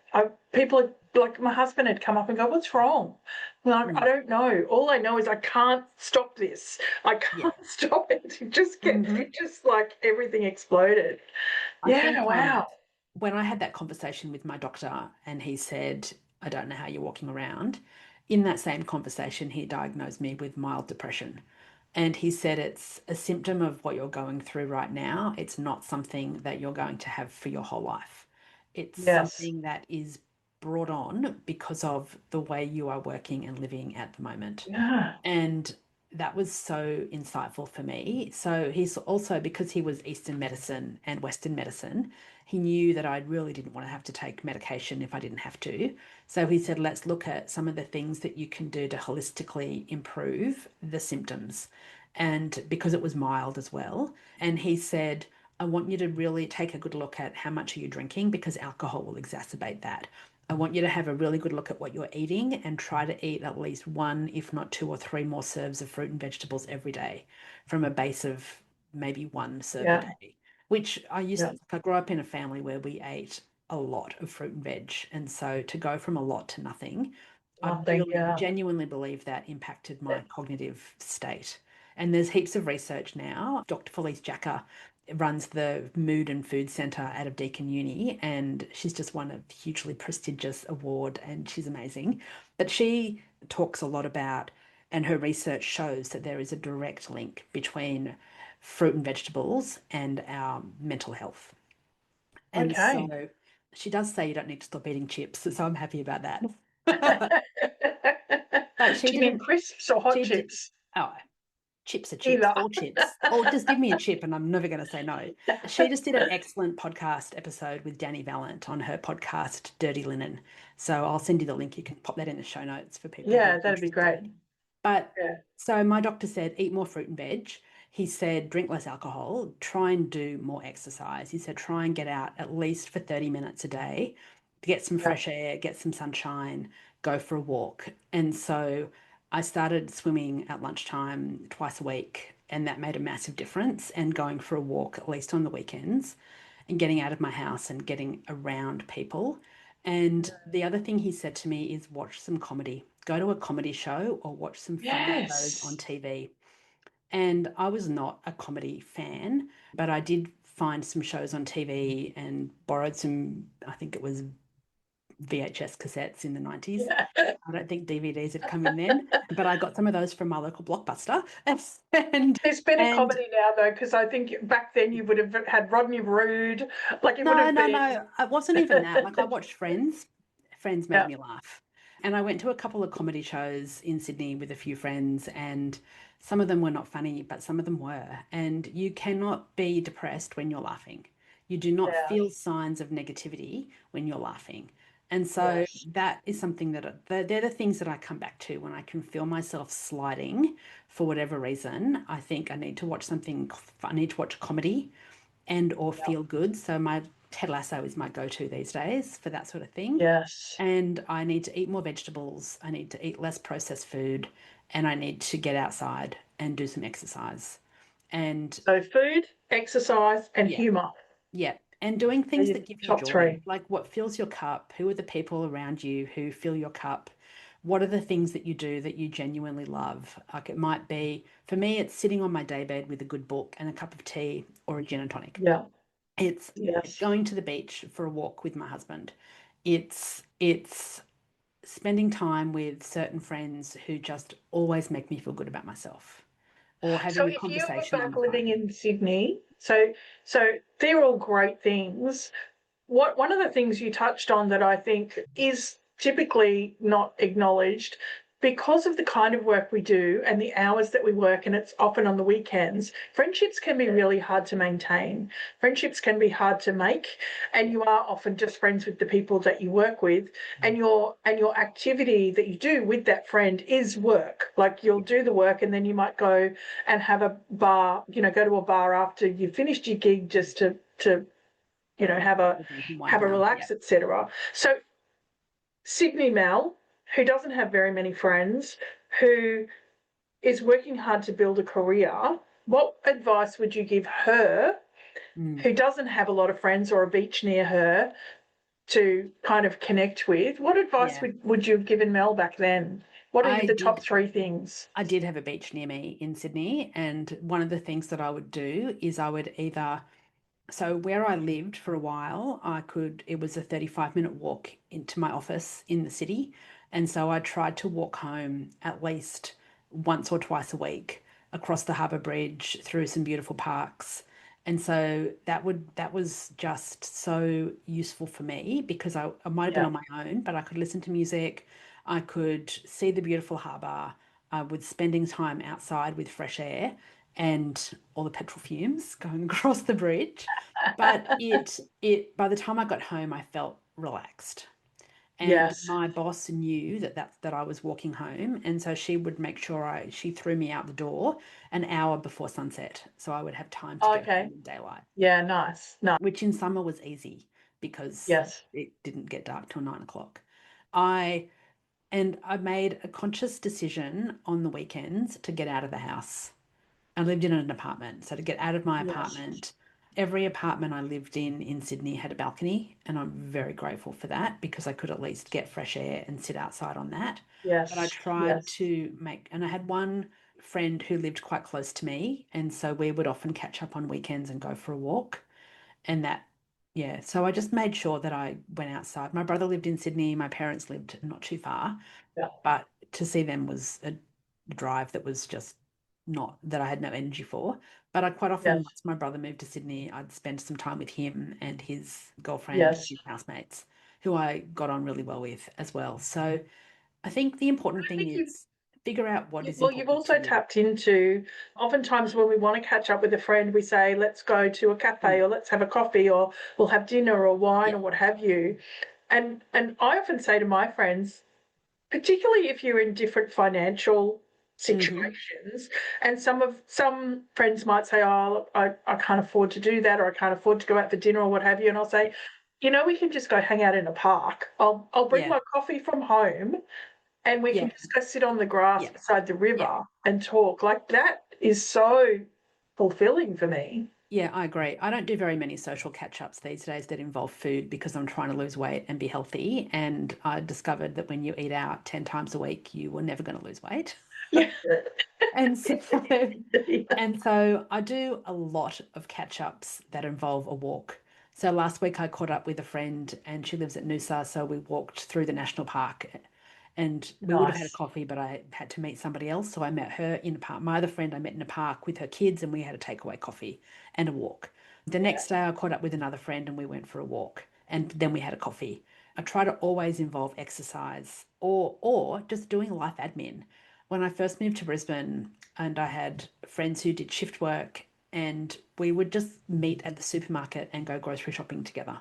A: People like my husband had come up and go, "What's wrong?" Like, I
B: Mm,
A: don't know. All I know is I can't stop this. I
B: yeah.
A: can't stop it.
B: Hmm.
A: It just like everything exploded.
B: I
A: Yeah,
B: think
A: wow.
B: when I had that conversation with my doctor and he said, I don't know how you're walking around, in that same conversation, he diagnosed me with mild depression. And he said it's a symptom of what you're going through right now. It's not something that you're going to have for your whole life. It's
A: Yes.
B: something that is brought on because of the way you are working and living at the moment.
A: Yeah.
B: And that was so insightful for me. So he's also, because he was Eastern medicine and Western medicine, he knew that I really didn't want to have to take medication if I didn't have to. So he said, let's look at some of the things that you can do to holistically improve the symptoms. and because it was mild as well. And he said, I want you to really take a good look at how much are you drinking because alcohol will exacerbate that. I want you to have a really good look at what you're eating and try to eat at least one, if not two or three more serves of fruit and vegetables every day from a base of maybe one serve a
A: Yeah.
B: day, which
A: Yeah.
B: I grew up in a family where we ate a lot of fruit and veg. And so to go from a lot to nothing, I
A: Nothing.
B: really
A: Yeah.
B: genuinely believe that impacted my cognitive state. And there's heaps of research now. Dr. Felice Jacker runs the Mood and Food Centre out of Deakin Uni, and she's just won a hugely prestigious award, and she's amazing. But she talks a lot about, and her research shows that there is a direct link between fruit and vegetables and our mental health. And
A: Okay.
B: so she does say you don't need to stop eating chips, so I'm happy about that. But she
A: Do you mean
B: didn't,
A: crisps or hot
B: she did,
A: chips?
B: oh, chips are chips,
A: Either.
B: all chips. Or just give me a chip and I'm never going to say no. She just did an excellent podcast episode with Danny Valent on her podcast, Dirty Linen. So I'll send you the link. You can pop that in the show notes for people who
A: Yeah,
B: are
A: that'd be great.
B: interested. But
A: Yeah.
B: so my doctor said, eat more fruit and veg. He said, drink less alcohol, try and do more exercise. He said, try and get out at least for 30 minutes a day, get some
A: Yeah.
B: fresh air, get some sunshine, go for a walk. And so I started swimming at lunchtime twice a week, and that made a massive difference. And going for a walk, at least on the weekends, and getting out of my house and getting around people. And the other thing he said to me is watch some comedy. Go to a comedy show or watch some funny shows on
A: Yes.
B: TV. And I was not a comedy fan, but I did find some shows on TV and borrowed some, I think it was VHS cassettes in the 90s.
A: Yeah.
B: I don't think DVDs had come in then, but I got some of those from my local Blockbuster. And
A: There's been a
B: and
A: comedy now though, because I think back then you would have had Rodney Rude, like it would
B: no,
A: have
B: no,
A: been.
B: no. It wasn't even that. Like I watched Friends. Friends made
A: Yeah.
B: me laugh. And I went to a couple of comedy shows in Sydney with a few friends, and some of them were not funny, but some of them were. And you cannot be depressed when you're laughing. You do not
A: Yeah.
B: feel signs of negativity when you're laughing. And so
A: Yes.
B: that is something that they're the things that I come back to when I can feel myself sliding for whatever reason. I think I need to watch something, I need to watch comedy and or
A: Yeah.
B: feel good. So my Ted Lasso is my go-to these days for that sort of thing.
A: Yes.
B: And I need to eat more vegetables. I need to eat less processed food, and I need to get outside and do some exercise. And
A: So food, exercise, and
B: yeah,
A: humor
B: yeah. And doing
A: are
B: things
A: your
B: that give you
A: top
B: joy,
A: three.
B: like what fills your cup, who are the people around you who fill your cup? What are the things that you do that you genuinely love? Like it might be, for me, it's sitting on my daybed with a good book and a cup of tea or a gin and tonic.
A: Yeah.
B: It's
A: Yes.
B: going to the beach for a walk with my husband. It's spending time with certain friends who just always make me feel good about myself or
A: So
B: having a
A: if you were
B: conversation on
A: back
B: the
A: living
B: phone.
A: in Sydney, so they're all great things. What one of the things you touched on that I think is typically not acknowledged because of the kind of work we do and the hours that we work, and it's often on the weekends, friendships can be really hard to maintain. Friendships can be hard to make, and you are often just friends with the people that you work with, and your activity that you do with that friend is work. Like you'll do the work and then you might go and have a bar, go to a bar after you've finished your gig just to have a
B: Drink and wind down. Yeah.
A: relax, etc. So Sydney Mel, who doesn't have very many friends, who is working hard to build a career, what advice would you give her,
B: Mm.
A: who doesn't have a lot of friends or a beach near her to kind of connect with? What advice
B: Yeah.
A: would you have given Mel back then? What are
B: I
A: the top
B: did
A: three things?
B: I did have a beach near me in Sydney, and one of the things that I would do is I would either so where I lived for a while, it was a 35-minute walk into my office in the city. And so I tried to walk home at least once or twice a week across the Harbour Bridge through some beautiful parks. And so that was just so useful for me because I might have been
A: Yeah.
B: on my own, but I could listen to music, I could see the beautiful harbour, with spending time outside with fresh air and all the petrol fumes going across the bridge. But it by the time I got home, I felt relaxed. And
A: Yes.
B: my boss knew that I was walking home, and so she would make sure she threw me out the door an hour before sunset, so I would have time to get
A: Okay.
B: home in daylight,
A: Yeah, nice. No.
B: which in summer was easy because
A: Yes.
B: it didn't get dark till 9 o'clock. I I made a conscious decision on the weekends to get out of the house. I lived in an apartment. So to get out of my
A: Yes.
B: apartment, every apartment I lived in Sydney had a balcony. And I'm very grateful for that because I could at least get fresh air and sit outside on that. But I
A: Yes.
B: tried
A: Yes.
B: to and I had one friend who lived quite close to me. And so we would often catch up on weekends and go for a walk. And yeah. So I just made sure that I went outside. My brother lived in Sydney. My parents lived not too far,
A: Yeah.
B: but to see them was a drive that was just not that I had no energy for. But I quite often,
A: Yes.
B: once my brother moved to Sydney, I'd spend some time with him and his girlfriend and
A: Yes.
B: his housemates, who I got on really well with as well. So I think the important
A: I
B: thing
A: think
B: is figure out what is
A: well, you've
B: important to
A: also
B: you.
A: tapped into, oftentimes when we want to catch up with a friend, we say, let's go to a cafe
B: Mm.
A: or let's have a coffee or we'll have dinner or wine
B: Yeah.
A: or what have you. And I often say to my friends, particularly if you're in different financial
B: Hmm.
A: situations, and some friends might say, oh, I can't afford to do that, or I can't afford to go out for dinner or what have you. And I'll say, we can just go hang out in a park. I'll bring
B: Yeah.
A: my coffee from home and we can
B: Yeah.
A: just go sit on the grass
B: Yeah.
A: beside the
B: Yeah.
A: river and talk. Like that is so fulfilling for me.
B: Yeah, I agree. I don't do very many social catch-ups these days that involve food because I'm trying to lose weight and be healthy. And I discovered that when you eat out 10 times a week, you were never going to lose weight.
A: Yeah.
B: And so and so I do a lot of catch-ups that involve a walk. So last week I caught up with a friend and she lives at Noosa, so we walked through the national park and we would have had a
A: Nice.
B: coffee, but I had to meet somebody else. So I met her in a park. My other friend I met in a park with her kids and we had a takeaway coffee and a walk. The
A: Yeah.
B: next day I caught up with another friend and we went for a walk and then we had a coffee. I try to always involve exercise or just doing life admin. When I first moved to Brisbane and I had friends who did shift work and we would just meet at the supermarket and go grocery shopping together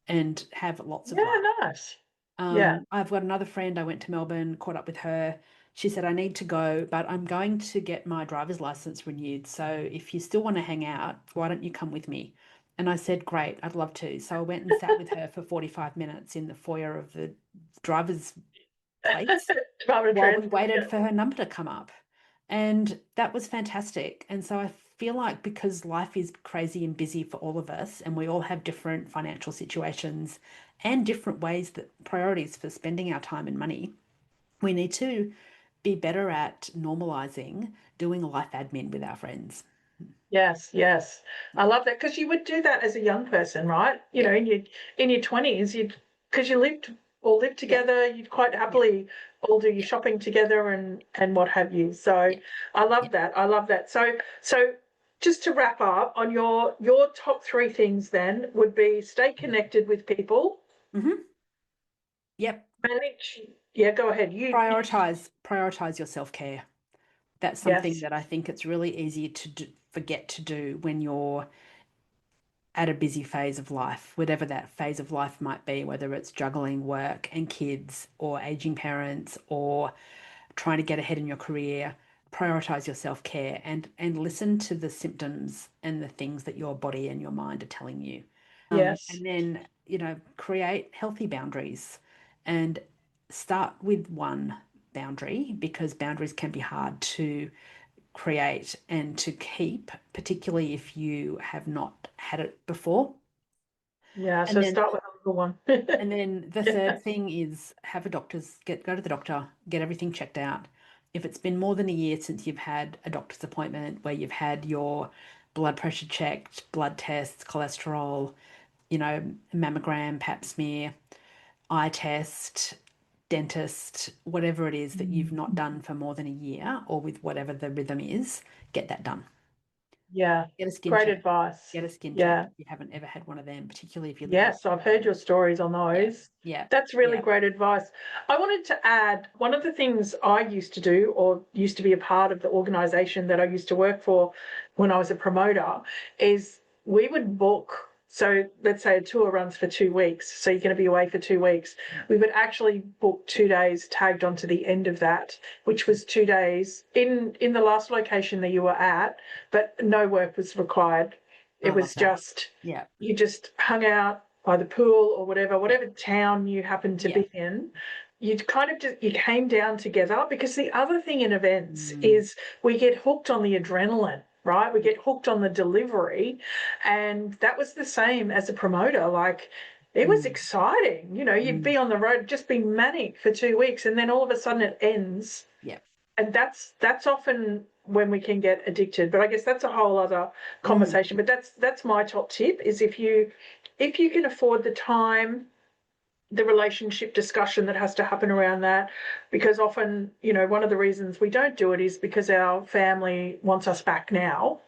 B: and have lots of
A: Yeah,
B: laughs.
A: nice. Yeah.
B: I've got another friend. I went to Melbourne, caught up with her. She said, I need to go, but I'm going to get my driver's license renewed. So if you still want to hang out, why don't you come with me? And I said, great, I'd love to. So I went and sat with her for 45 minutes in the foyer of the driver's place
A: Department of
B: while we
A: Transport.
B: waited
A: Yeah.
B: for her number to come up. And that was fantastic. And so I feel like because life is crazy and busy for all of us, and we all have different financial situations and different ways that priorities for spending our time and money, we need to be better at normalizing doing life admin with our friends.
A: Yes, yes. I love that because you would do that as a young person, right?
B: Yeah,
A: In your 20s, you'd because you lived
B: yeah,
A: together, you'd quite
B: yeah,
A: happily all do your
B: yeah,
A: shopping together and what have you. So
B: yeah,
A: I
B: yeah.
A: love that. I love that. So just to wrap up on your top three things then would be stay connected with people,
B: Hmm. Yep.
A: manage. Yeah, go ahead. You
B: Prioritize your self-care. That's something
A: yes.
B: that I think it's really easy to forget to do when you're at a busy phase of life, whatever that phase of life might be, whether it's juggling work and kids or aging parents or trying to get ahead in your career. Prioritize your self-care and listen to the symptoms and the things that your body and your mind are telling you.
A: Yes.
B: And then, create healthy boundaries and start with one boundary because boundaries can be hard to create and to keep, particularly if you have not had it before.
A: Yeah,
B: And
A: so
B: then
A: start with a little one.
B: and then the
A: Yeah.
B: third thing is have a go to the doctor, get everything checked out. If it's been more than a year since you've had a doctor's appointment where you've had your blood pressure checked, blood tests, cholesterol, mammogram, pap smear, eye test, dentist, whatever it is that you've not done for more than a year or with whatever the rhythm is, get that done.
A: Yeah.
B: Get a skin
A: Great
B: check.
A: advice.
B: Get a skin check
A: Yeah.
B: if you haven't ever had one of them, particularly if you live
A: Yes, I've heard
B: alone.
A: your stories on
B: Yeah,
A: those.
B: yeah,
A: That's really
B: yeah.
A: great advice. I wanted to add one of the things I used to do, or used to be a part of the organisation that I used to work for when I was a promoter, is we would book So let's say a tour runs for 2 weeks. So you're going to be away for 2 weeks. We would actually book 2 days tagged onto the end of that, which was 2 days in the last location that you were at, but no work was required. It
B: I
A: was
B: love that.
A: just,
B: Yeah.
A: you just hung out by the pool or whatever town you happened to be in. You kind of just, you came down together, because the other thing in events is we get hooked on the adrenaline, right? We get hooked on the delivery. And that was the same as a promoter. Like, it was exciting. You know, you'd be on the road, just be manic for 2 weeks, and then all of a sudden it ends.
B: Yeah.
A: And that's often when we can get addicted. But I guess that's a whole other conversation. But that's my top tip, is if you can afford the time, the relationship discussion that has to happen around that, because often, you know, one of the reasons we don't do it is because our family wants us back now.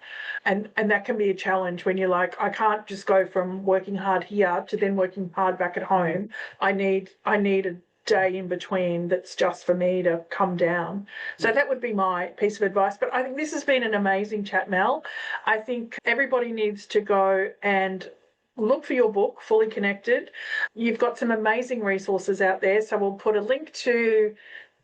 A: And that can be a challenge when you're like, I can't just go from working hard here to then working hard back at home. I need a day in between that's just for me to come down. So that would be my piece of advice. But I think this has been an amazing chat, Mel. I think everybody needs to go and look for your book, Fully Connected. You've got some amazing resources out there. So we'll put a link to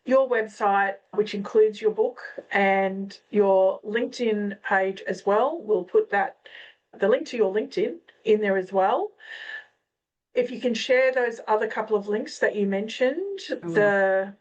A: your website, which includes your book, and your LinkedIn page as well. We'll put the link to your LinkedIn in there as well. If you can share those other couple of links that you mentioned, the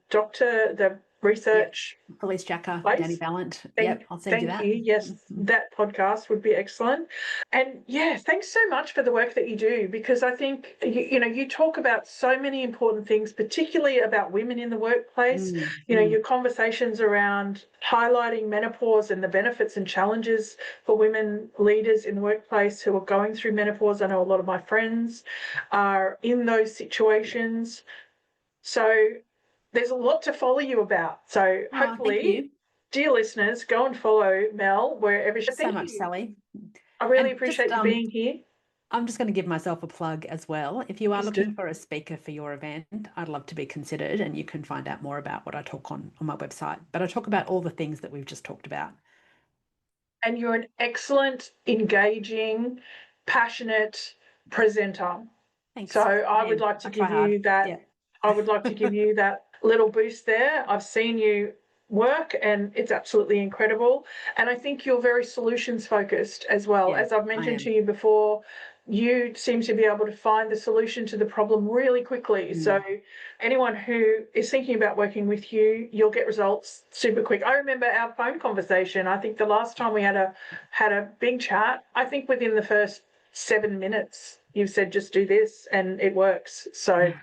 A: doctor, the research.
B: Police Jacker,
A: place.
B: Danny Ballant. I'll send you that.
A: Thank you. Yes, that podcast would be excellent. And yeah, thanks so much for the work that you do, because I think, you know, you talk about so many important things, particularly about women in the workplace. You know, your conversations around highlighting menopause and the benefits and challenges for women leaders in the workplace who are going through menopause. I know a lot of my friends are in those situations. So there's a lot to follow you about. So hopefully, dear listeners, go and follow Mel wherever she is.
B: Thank you so much, Sally.
A: I really appreciate you being here.
B: I'm just going to give myself a plug as well. If you are looking for a speaker for your event, I'd love to be considered, and you can find out more about what I talk on my website. But I talk about all the things that we've just talked about.
A: And you're an excellent, engaging, passionate presenter.
B: Thanks.
A: So I would like to give you that. Yeah. I would like to give you that little boost there. I've seen you work and it's absolutely incredible. And I think you're very solutions focused as well. As I've mentioned to you before, you seem to be able to find the solution to the problem really quickly. So anyone who is thinking about working with you, you'll get results super quick. I remember our phone conversation. I think the last time we had a big chat, I think within the first 7 minutes, you've said, just do this, and it works. So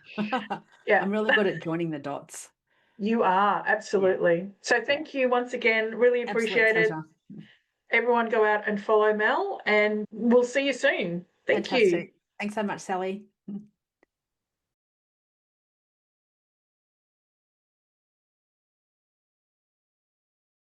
A: yeah.
B: I'm really good at joining the dots.
A: You are, absolutely. Yeah. So thank you once again. Really appreciate it. Everyone go out and follow Mel, and we'll see you soon. Thank you.
B: Thanks so much, Sally.